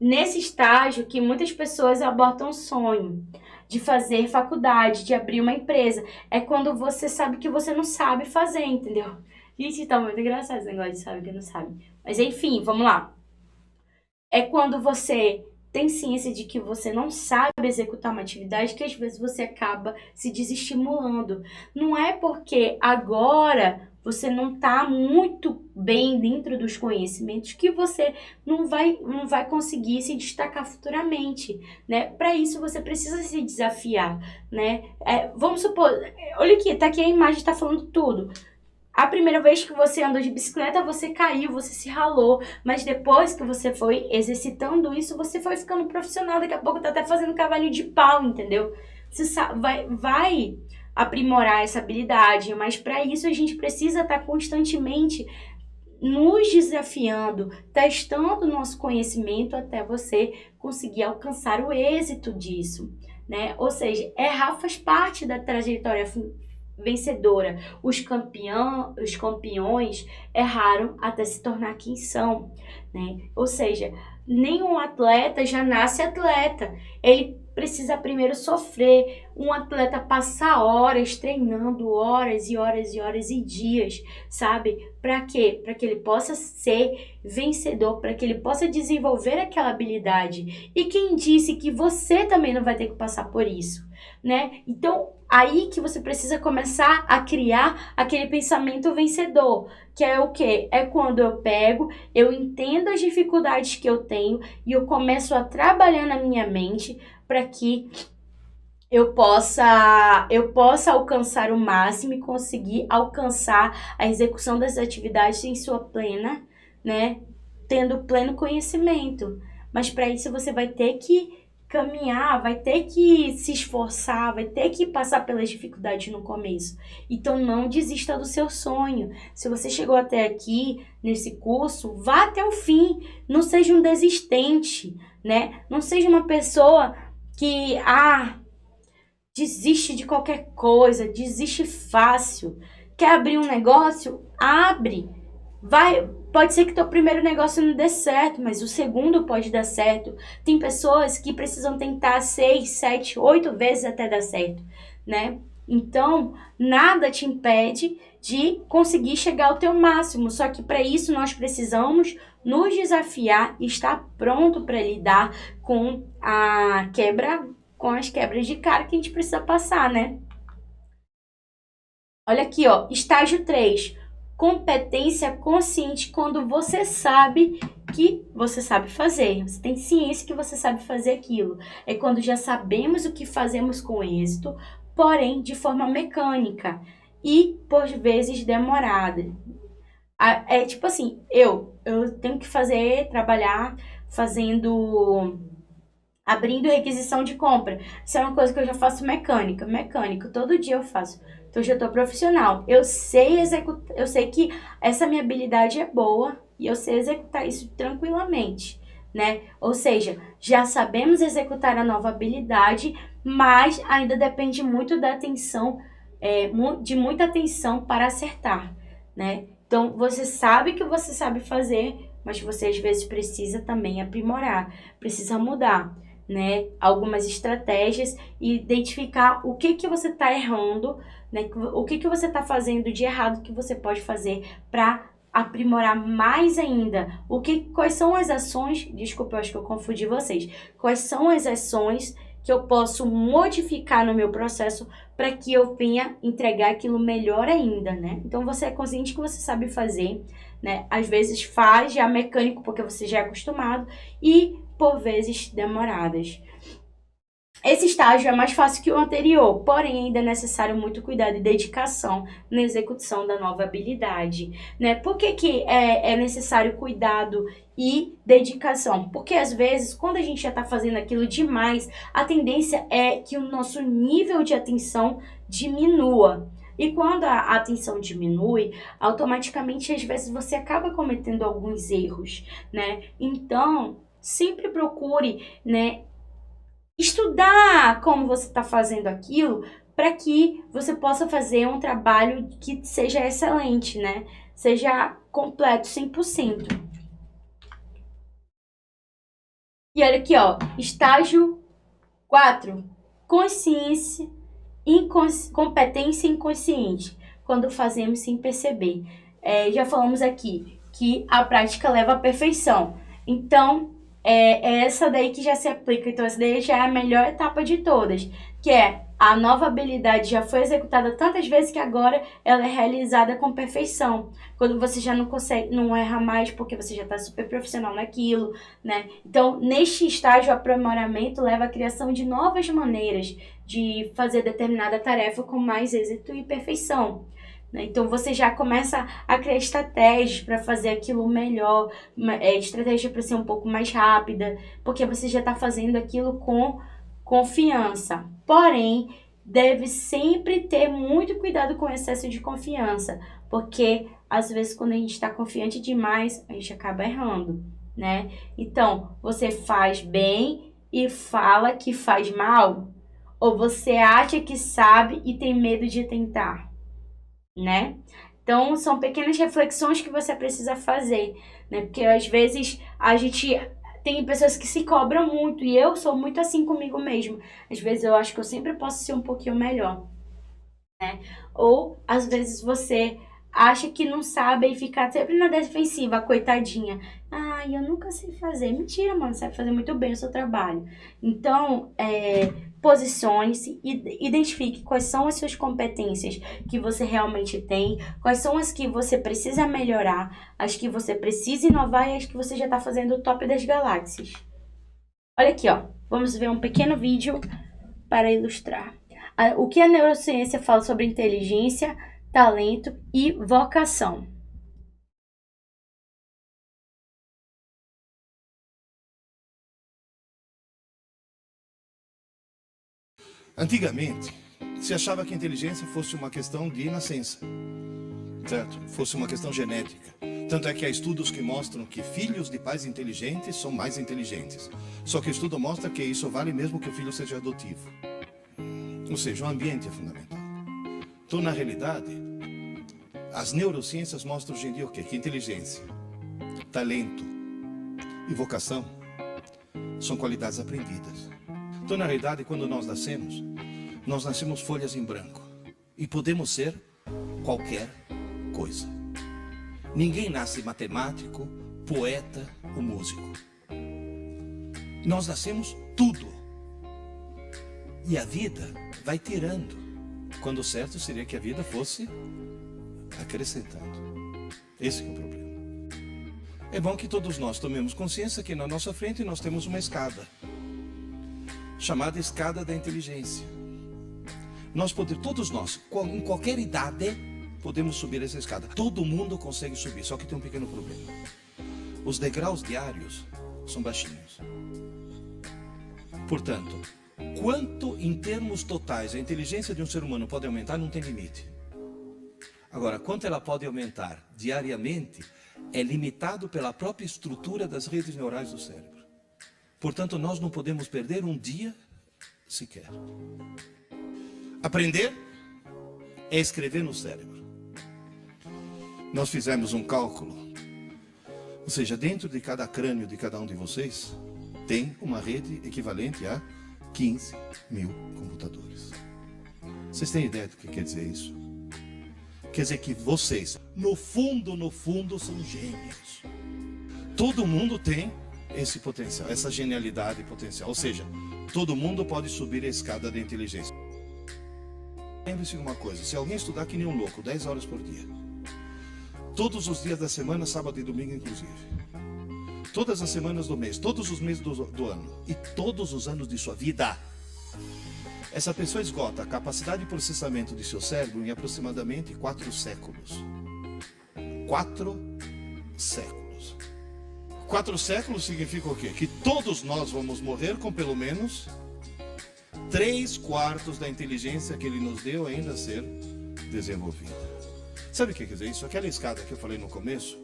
Nesse estágio que muitas pessoas abortam o sonho de fazer faculdade, de abrir uma empresa, é quando você sabe que você não sabe fazer, entendeu? Gente, tá muito engraçado esse negócio de sabe que não sabe. Mas enfim, vamos lá. É quando você tem ciência de que você não sabe executar uma atividade que às vezes você acaba se desestimulando. Não é porque agora você não está muito bem dentro dos conhecimentos que você não vai conseguir se destacar futuramente, né? Para isso você precisa se desafiar, né? Vamos supor, olha aqui, tá aqui a imagem, está falando tudo. A primeira vez que você andou de bicicleta, você caiu, você se ralou. Mas depois que você foi exercitando isso, você foi ficando profissional. Daqui a pouco tá até fazendo cavalinho de pau, entendeu? Você vai aprimorar essa habilidade. Mas para isso a gente precisa estar constantemente nos desafiando, testando o nosso conhecimento até você conseguir alcançar o êxito disso, né? Ou seja, errar faz parte da trajetória vencedora. Os campeões erraram até se tornar quem são, né? Ou seja, nenhum atleta já nasce atleta. Ele precisa primeiro sofrer. Um atleta passa horas treinando, horas e horas e horas e dias, sabe? Para quê? Para que ele possa ser vencedor, para que ele possa desenvolver aquela habilidade. E quem disse que você também não vai ter que passar por isso, né? Então, aí que você precisa começar a criar aquele pensamento vencedor, que é o quê? É quando eu entendo as dificuldades que eu tenho e eu começo a trabalhar na minha mente para que eu possa alcançar o máximo e conseguir alcançar a execução das atividades em sua plena, né? Tendo pleno conhecimento. Mas para isso você vai ter que caminhar, vai ter que se esforçar, vai ter que passar pelas dificuldades no começo. Então não desista do seu sonho. Se você chegou até aqui nesse curso, vá até o fim. Não seja um desistente, né? Não seja uma pessoa que desiste de qualquer coisa, desiste fácil. Quer abrir um negócio? Abre. Pode ser que teu primeiro negócio não dê certo, mas o segundo pode dar certo. Tem pessoas que precisam tentar 6, 7, 8 vezes até dar certo, né? Então, nada te impede de conseguir chegar ao teu máximo. Só que para isso nós precisamos nos desafiar e estar pronto para lidar com as quebras de cara que a gente precisa passar, né? Olha aqui, ó, estágio 3. Competência consciente, quando você sabe que você sabe fazer. Você tem ciência que você sabe fazer aquilo. É quando já sabemos o que fazemos com êxito, porém de forma mecânica e por vezes demorada. É tipo assim, eu tenho que trabalhar abrindo requisição de compra. Isso é uma coisa que eu já faço mecânica, todo dia eu faço. Então, eu já estou profissional. Eu sei executar, eu sei que essa minha habilidade é boa e eu sei executar isso tranquilamente, né? Ou seja, já sabemos executar a nova habilidade, mas ainda depende muito da atenção, de muita atenção para acertar, né? Então, você sabe que você sabe fazer, mas você às vezes precisa também aprimorar, precisa mudar, né, algumas estratégias e identificar o que você está errando, né, o que você está fazendo de errado que você pode fazer para aprimorar mais ainda. Quais são as ações, desculpa, eu acho que eu confundi vocês, quais são as ações que eu posso modificar no meu processo para que eu venha entregar aquilo melhor ainda, né? Então você é consciente que você sabe fazer, né? Às vezes faz já mecânico porque você já é acostumado e por vezes demoradas. Esse estágio é mais fácil que o anterior, porém ainda é necessário muito cuidado e dedicação na execução da nova habilidade, né? Por que é necessário cuidado e dedicação? Porque às vezes, quando a gente já está fazendo aquilo demais, a tendência é que o nosso nível de atenção diminua. E quando a atenção diminui, automaticamente, às vezes, você acaba cometendo alguns erros, né? Então, sempre procure, né, estudar como você está fazendo aquilo para que você possa fazer um trabalho que seja excelente, né? Seja completo, 100%. E olha aqui, ó, estágio 4, consciência, competência inconsciente, quando fazemos sem perceber. Já falamos aqui que a prática leva à perfeição. Então, é essa daí que já se aplica. Então, essa daí já é a melhor etapa de todas, que é a nova habilidade já foi executada tantas vezes que agora ela é realizada com perfeição. Quando você já não consegue, não erra mais porque você já está super profissional naquilo, né? Então, neste estágio, o aprimoramento leva à criação de novas maneiras de fazer determinada tarefa com mais êxito e perfeição. Então, você já começa a criar estratégias para fazer aquilo melhor, estratégia para ser um pouco mais rápida, porque você já está fazendo aquilo com confiança. Porém, deve sempre ter muito cuidado com o excesso de confiança, porque às vezes quando a gente está confiante demais, a gente acaba errando, né? Então, você faz bem e fala que faz mal? Ou você acha que sabe e tem medo de tentar? Né? Então, são pequenas reflexões que você precisa fazer, né? Porque às vezes a gente tem pessoas que se cobram muito e eu sou muito assim comigo mesmo. Às vezes eu acho que eu sempre posso ser um pouquinho melhor, né? Ou às vezes você acha que não sabe e fica sempre na defensiva, coitadinha. Eu nunca sei fazer. Mentira, mano, sabe fazer muito bem o seu trabalho. Então, posicione-se e identifique quais são as suas competências que você realmente tem, quais são as que você precisa melhorar, as que você precisa inovar e as que você já está fazendo o top das galáxias. Olha aqui, ó. Vamos ver um pequeno vídeo para ilustrar. O que a neurociência fala sobre inteligência, talento e vocação. Antigamente, se achava que a inteligência fosse uma questão de nascença, certo? Fosse uma questão genética. Tanto é que há estudos que mostram que filhos de pais inteligentes são mais inteligentes. Só que o estudo mostra que isso vale mesmo que o filho seja adotivo. Ou seja, o ambiente é fundamental. Então, na realidade, as neurociências mostram hoje em dia o quê? Que inteligência, talento e vocação são qualidades aprendidas. Então, na realidade, quando nós nascemos folhas em branco. E podemos ser qualquer coisa. Ninguém nasce matemático, poeta ou músico. Nós nascemos tudo. E a vida vai tirando. Quando o certo seria que a vida fosse acrescentando. Esse é o problema. É bom que todos nós tomemos consciência que na nossa frente nós temos uma escada, chamada escada da inteligência. Todos nós, em qualquer idade, podemos subir essa escada. Todo mundo consegue subir, só que tem um pequeno problema. Os degraus diários são baixinhos. Portanto, quanto em termos totais a inteligência de um ser humano pode aumentar, não tem limite. Agora, quanto ela pode aumentar diariamente, é limitado pela própria estrutura das redes neurais do cérebro. Portanto, nós não podemos perder um dia sequer. Aprender é escrever no cérebro. Nós fizemos um cálculo. Ou seja, dentro de cada crânio de cada um de vocês, tem uma rede equivalente a 15 mil computadores. Vocês têm ideia do que quer dizer isso? Quer dizer que vocês, no fundo, são gênios. Todo mundo tem esse potencial, essa genialidade potencial. Ou seja, todo mundo pode subir a escada da inteligência. Lembre-se de uma coisa, se alguém estudar que nem um louco, 10 horas por dia, todos os dias da semana, sábado e domingo inclusive, todas as semanas do mês, todos os meses do ano e todos os anos de sua vida, essa pessoa esgota a capacidade de processamento de seu cérebro em aproximadamente 4 séculos. 4 séculos. 4 séculos significa o quê? Que todos nós vamos morrer com pelo menos 3/4 da inteligência que ele nos deu ainda a ser desenvolvida. Sabe o que quer dizer isso? Aquela escada que eu falei no começo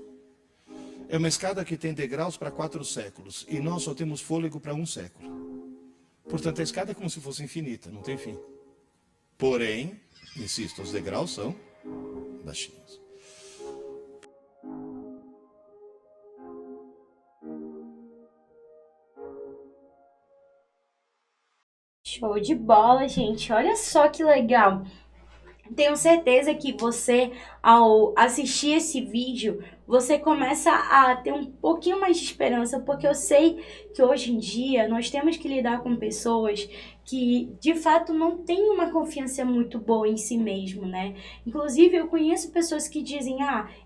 é uma escada que tem degraus para 4 séculos e nós só temos fôlego para 1 século. Portanto, a escada é como se fosse infinita, não tem fim. Porém, insisto, os degraus são baixinhos. Show de bola, gente. Olha só que legal. Tenho certeza que você, ao assistir esse vídeo, você começa a ter um pouquinho mais de esperança, porque eu sei que hoje em dia nós temos que lidar com pessoas que, de fato, não têm uma confiança muito boa em si mesmo, né? Inclusive, eu conheço pessoas que dizem,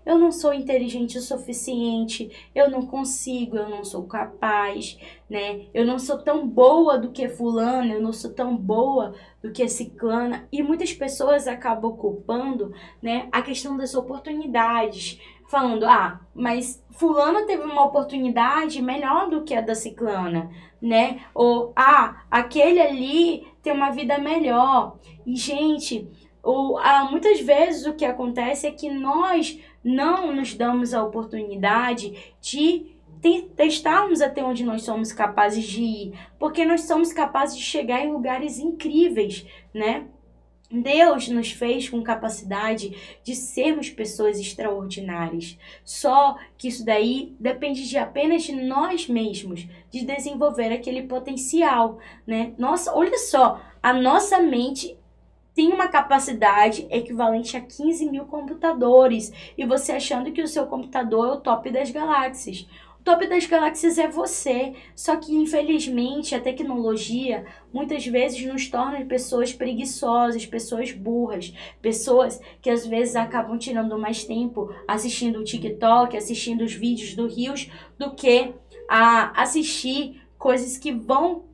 eu não sou inteligente o suficiente, eu não consigo, eu não sou capaz, né? Eu não sou tão boa do que fulana, eu não sou tão boa do que ciclana. E muitas pessoas acabam culpando, né, a questão das oportunidades, falando, mas fulana teve uma oportunidade melhor do que a da ciclana, né? Ou, aquele ali tem uma vida melhor. E, gente, muitas vezes o que acontece é que nós não nos damos a oportunidade de testarmos até onde nós somos capazes de ir, porque nós somos capazes de chegar em lugares incríveis, né? Deus nos fez com capacidade de sermos pessoas extraordinárias. Só que isso daí depende apenas de nós mesmos, de desenvolver aquele potencial, né? Nossa, olha só, a nossa mente tem uma capacidade equivalente a 15 mil computadores. E você achando que o seu computador é o top das galáxias. O top das galáxias é você, só que infelizmente a tecnologia muitas vezes nos torna pessoas preguiçosas, pessoas burras, pessoas que às vezes acabam tirando mais tempo assistindo o TikTok, assistindo os vídeos do Reels, do que assistir coisas que vão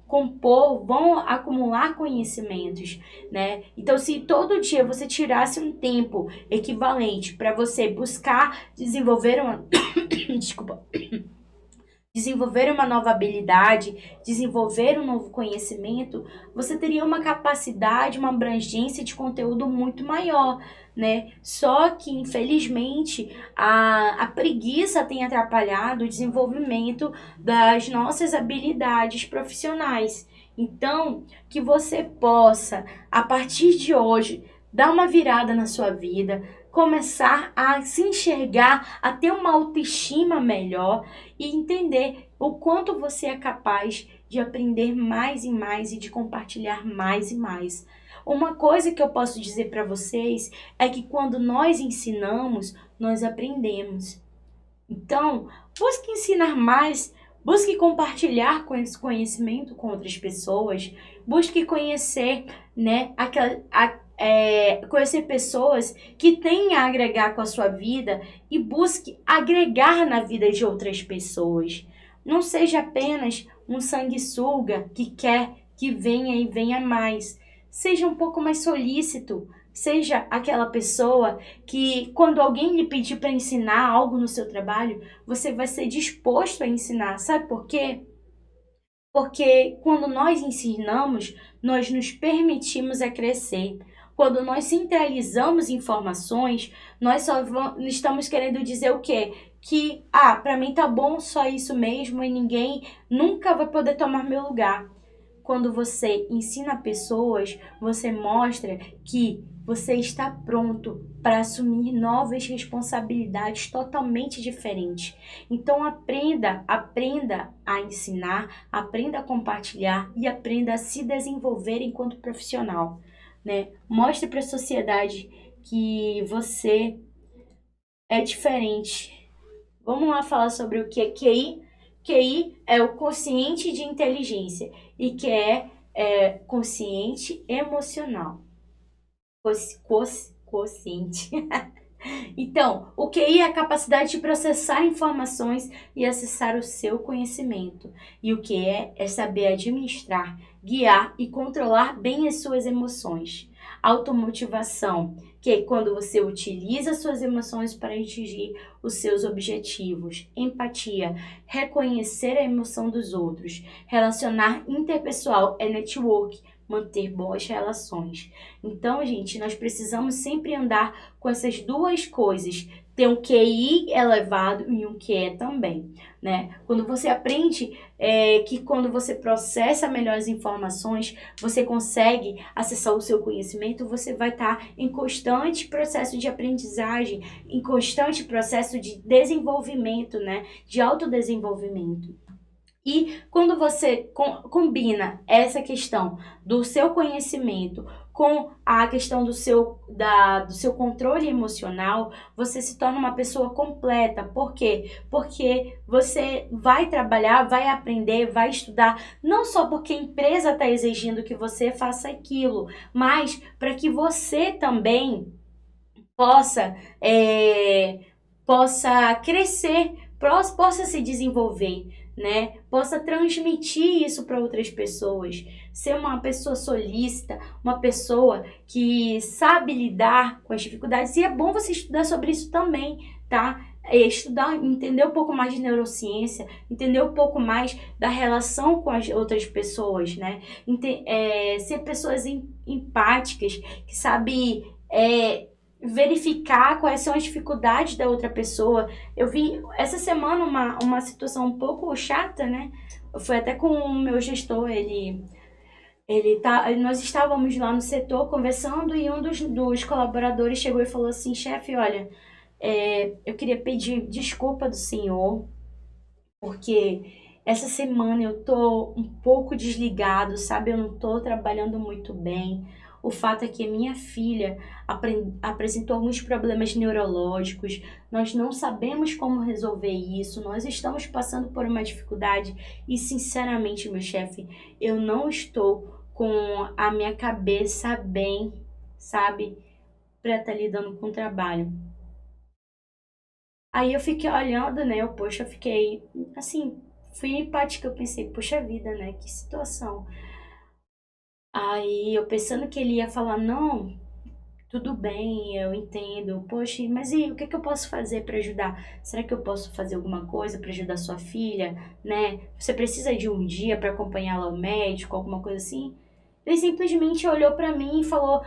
acumular conhecimentos, né? Então, se todo dia você tirasse um tempo equivalente para você buscar desenvolver uma desenvolver uma nova habilidade, desenvolver um novo conhecimento, você teria uma capacidade, uma abrangência de conteúdo muito maior, né? Só que, infelizmente, a preguiça tem atrapalhado o desenvolvimento das nossas habilidades profissionais. Então, que você possa, a partir de hoje, dar uma virada na sua vida, começar a se enxergar, a ter uma autoestima melhor e entender o quanto você é capaz de aprender mais e mais e de compartilhar mais e mais. Uma coisa que eu posso dizer para vocês é que quando nós ensinamos, nós aprendemos. Então, busque ensinar mais, busque compartilhar com esse conhecimento com outras pessoas, busque conhecer, né, conhecer pessoas que têm a agregar com a sua vida e busque agregar na vida de outras pessoas. Não seja apenas um sanguessuga que quer que venha e venha mais. Seja um pouco mais solícito. Seja aquela pessoa que, quando alguém lhe pedir para ensinar algo no seu trabalho, você vai ser disposto a ensinar. Sabe por quê? Porque quando nós ensinamos, nós nos permitimos a crescer. Quando nós centralizamos informações, nós só estamos querendo dizer o quê? Que, para mim tá bom só isso mesmo e ninguém nunca vai poder tomar meu lugar. quando você ensina pessoas, você mostra que você está pronto para assumir novas responsabilidades totalmente diferentes. Então aprenda a ensinar, aprenda a compartilhar e aprenda a se desenvolver enquanto profissional, né? Mostre para a sociedade que você é diferente. Vamos lá falar sobre o que é QI. QI é o consciente de inteligência e que é consciente emocional. Consciente. Então, o QI é a capacidade de processar informações e acessar o seu conhecimento. E o que é saber administrar, guiar e controlar bem as suas emoções. Automotivação, que é quando você utiliza suas emoções para atingir os seus objetivos. Empatia, reconhecer a emoção dos outros. Relacionar interpessoal é network, manter boas relações. Então, gente, nós precisamos sempre andar com essas duas coisas, ter um QI elevado e um QE também, né? Quando você aprende que quando você processa melhor as informações, você consegue acessar o seu conhecimento, você vai estar em constante processo de aprendizagem, em constante processo de desenvolvimento, né? De autodesenvolvimento. E quando você combina essa questão do seu conhecimento com a questão do seu controle emocional, você se torna uma pessoa completa. Por quê? Porque você vai trabalhar, vai aprender, vai estudar, não só porque a empresa está exigindo que você faça aquilo, mas para que você também possa crescer, possa se desenvolver, né? Possa transmitir isso para outras pessoas, ser uma pessoa solícita, uma pessoa que sabe lidar com as dificuldades. E é bom você estudar sobre isso também, tá? Estudar, entender um pouco mais de neurociência, entender um pouco mais da relação com as outras pessoas, né? Ser pessoas empáticas, que sabem verificar quais são as dificuldades da outra pessoa. Eu vi essa semana uma situação um pouco chata, né? Foi até com o meu gestor, nós estávamos lá no setor conversando e um dos colaboradores chegou e falou assim: chefe, olha, eu queria pedir desculpa do senhor, porque essa semana eu tô um pouco desligado, sabe? Eu não tô trabalhando muito bem. O fato é que a minha filha apresentou alguns problemas neurológicos, nós não sabemos como resolver isso, nós estamos passando por uma dificuldade e, sinceramente, meu chefe, eu não estou com a minha cabeça bem, sabe, para estar lidando com o trabalho. Aí eu fiquei olhando, né, eu fiquei, assim, fui empática, eu pensei, poxa vida, né, que situação. Aí eu pensando que ele ia falar, não, tudo bem, eu entendo, poxa, mas e o que eu posso fazer para ajudar? Será que eu posso fazer alguma coisa para ajudar sua filha, né? Você precisa de um dia para acompanhá-la ao médico, alguma coisa assim? Ele simplesmente olhou para mim e falou,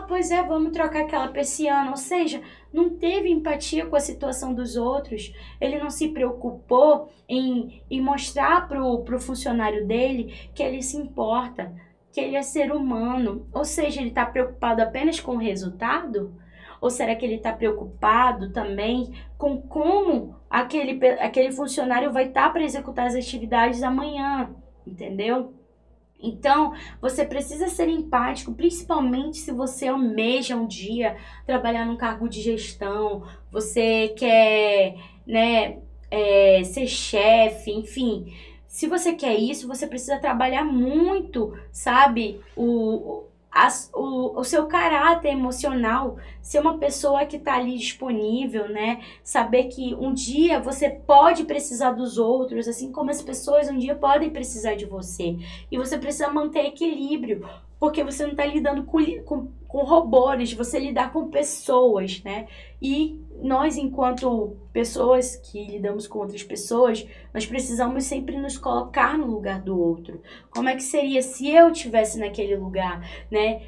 pois é, vamos trocar aquela persiana. Ou seja, não teve empatia com a situação dos outros, ele não se preocupou em mostrar pro funcionário dele que ele se importa, que ele é ser humano. Ou seja, ele está preocupado apenas com o resultado? Ou será que ele está preocupado também com como aquele funcionário vai estar para executar as atividades amanhã? Entendeu? Então, você precisa ser empático, principalmente se você almeja um dia trabalhar num cargo de gestão, você quer, né, ser chefe, enfim. Se você quer isso, você precisa trabalhar muito, sabe, o seu caráter emocional, ser uma pessoa que está ali disponível, né? Saber que um dia você pode precisar dos outros, assim como as pessoas um dia podem precisar de você. E você precisa manter equilíbrio. porque você não está lidando com robôs, você lidar com pessoas, né? E nós, enquanto pessoas que lidamos com outras pessoas, nós precisamos sempre nos colocar no lugar do outro. Como é que seria se eu estivesse naquele lugar, né?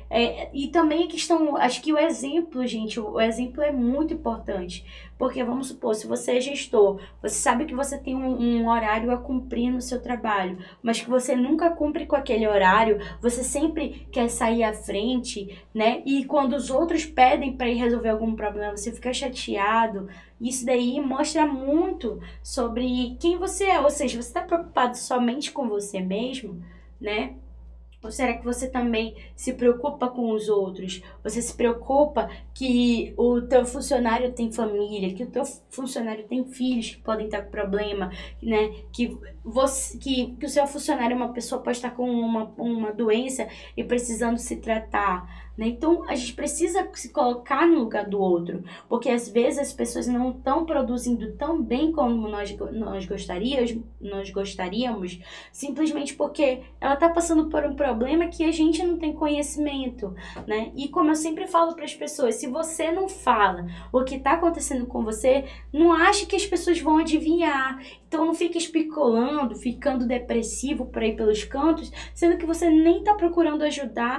E também a questão, acho que o exemplo, gente, o exemplo é muito importante. Porque, vamos supor, se você é gestor, você sabe que você tem um horário a cumprir no seu trabalho, mas que você nunca cumpre com aquele horário, você sempre quer sair à frente, né? E quando os outros pedem para ir resolver algum problema, você fica chateado. Isso daí mostra muito sobre quem você é, ou seja, você está preocupado somente com você mesmo, né? Ou será que você também se preocupa com os outros? Você se preocupa que o teu funcionário tem família, que o teu funcionário tem filhos que podem estar com problema, né? Que o seu funcionário, uma pessoa pode estar com uma doença e precisando se tratar, né? Então, a gente precisa se colocar no lugar do outro, porque às vezes as pessoas não estão produzindo tão bem como nós gostaríamos, simplesmente porque ela está passando por um problema que a gente não tem conhecimento, né? E como eu sempre falo para as pessoas, se você não fala o que está acontecendo com você, não ache que as pessoas vão adivinhar. Então não fique especulando, ficando depressivo por aí pelos cantos, sendo que você nem está procurando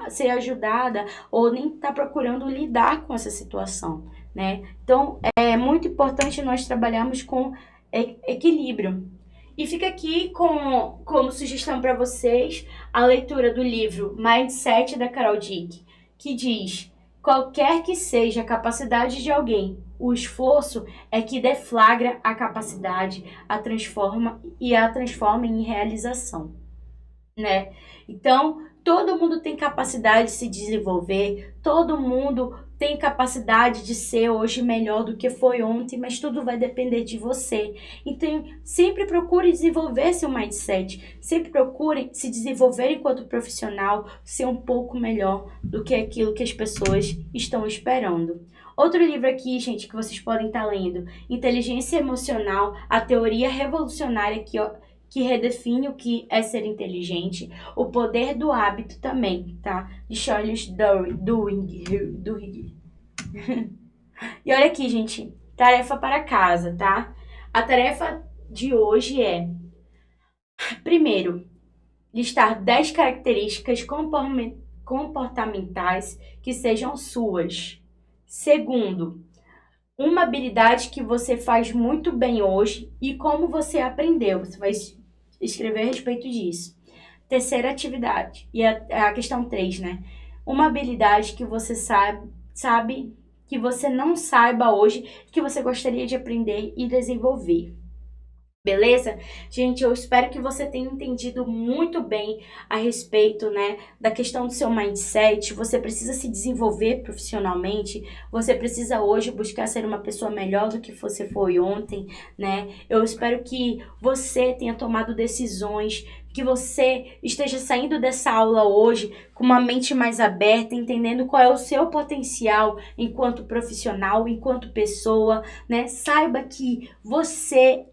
ser ajudada ou nem está procurando lidar com essa situação, né? Então é muito importante nós trabalharmos com equilíbrio. E fica aqui como sugestão para vocês a leitura do livro Mindset da Carol Dweck, que diz: qualquer que seja a capacidade de alguém, o esforço é que deflagra a capacidade, a transforma em realização, né? Então, todo mundo tem capacidade de se desenvolver, todo mundo tem capacidade de ser hoje melhor do que foi ontem, mas tudo vai depender de você. Então, sempre procure desenvolver seu mindset, sempre procure se desenvolver enquanto profissional, ser um pouco melhor do que aquilo que as pessoas estão esperando. Outro livro aqui, gente, que vocês podem estar lendo, Inteligência Emocional, a Teoria Revolucionária que redefine o que é ser inteligente, O Poder do Hábito também, tá? De Charles Duhigg. E olha aqui, gente, tarefa para casa, tá? A tarefa de hoje é, primeiro, listar 10 características comportamentais que sejam suas. Segundo, uma habilidade que você faz muito bem hoje e como você aprendeu. Você vai escrever a respeito disso. Terceira atividade, e a questão 3, né? Uma habilidade que você sabe que você não saiba hoje, que você gostaria de aprender e desenvolver. Beleza? Gente, eu espero que você tenha entendido muito bem a respeito, né, da questão do seu mindset. Você precisa se desenvolver profissionalmente, você precisa hoje buscar ser uma pessoa melhor do que você foi ontem, né? Eu espero que você tenha tomado decisões, que você esteja saindo dessa aula hoje com uma mente mais aberta, entendendo qual é o seu potencial enquanto profissional, enquanto pessoa, né? Saiba que você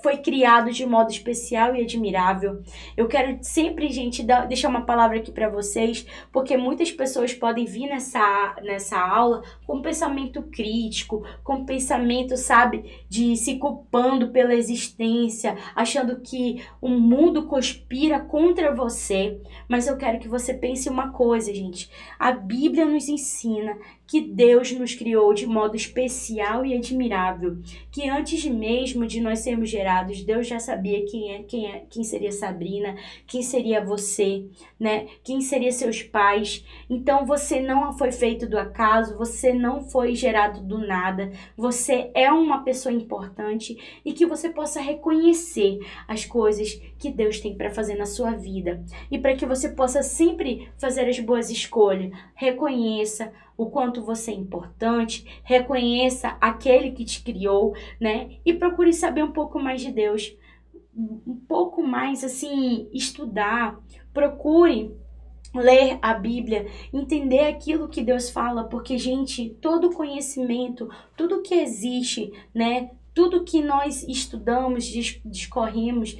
foi criado de modo especial e admirável. Eu quero sempre, gente, deixar uma palavra aqui para vocês, porque muitas pessoas podem vir nessa aula com pensamento crítico, com pensamento, sabe, de se culpando pela existência, achando que o mundo conspira contra você. Mas eu quero que você pense uma coisa, gente. A Bíblia nos ensina que Deus nos criou de modo especial e admirável, que antes mesmo de nós sermos gerados, Deus já sabia quem seria Sabrina, quem seria você, né? Quem seria seus pais. Então você não foi feito do acaso, você não foi gerado do nada, você é uma pessoa importante e que você possa reconhecer as coisas que Deus tem para fazer na sua vida e para que você possa sempre fazer as boas escolhas. Reconheça o quanto você é importante, reconheça aquele que te criou, né? E procure saber um pouco mais de Deus, um pouco mais, assim, estudar, procure ler a Bíblia, entender aquilo que Deus fala, porque, gente, todo conhecimento, tudo que existe, né? Tudo que nós estudamos, discorremos,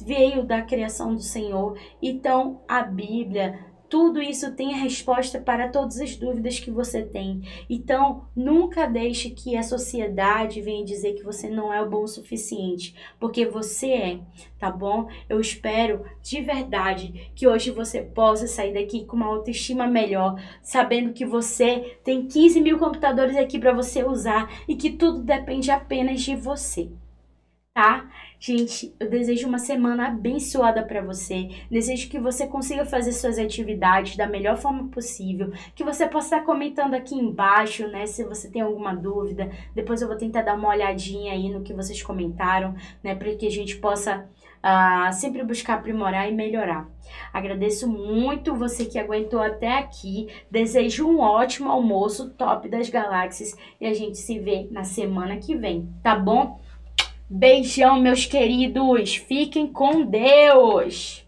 veio da criação do Senhor. Então, a Bíblia tudo isso tem a resposta para todas as dúvidas que você tem. Então, nunca deixe que a sociedade venha dizer que você não é bom o suficiente, porque você é, tá bom? Eu espero de verdade que hoje você possa sair daqui com uma autoestima melhor, sabendo que você tem 15 mil computadores aqui para você usar e que tudo depende apenas de você. Tá? Gente, eu desejo uma semana abençoada para você. Desejo que você consiga fazer suas atividades da melhor forma possível. Que você possa estar comentando aqui embaixo, né? Se você tem alguma dúvida. Depois eu vou tentar dar uma olhadinha aí no que vocês comentaram, né? Para que a gente possa sempre buscar aprimorar e melhorar. Agradeço muito você que aguentou até aqui. Desejo um ótimo almoço, top das galáxias. E a gente se vê na semana que vem, tá bom? Beijão, meus queridos. Fiquem com Deus.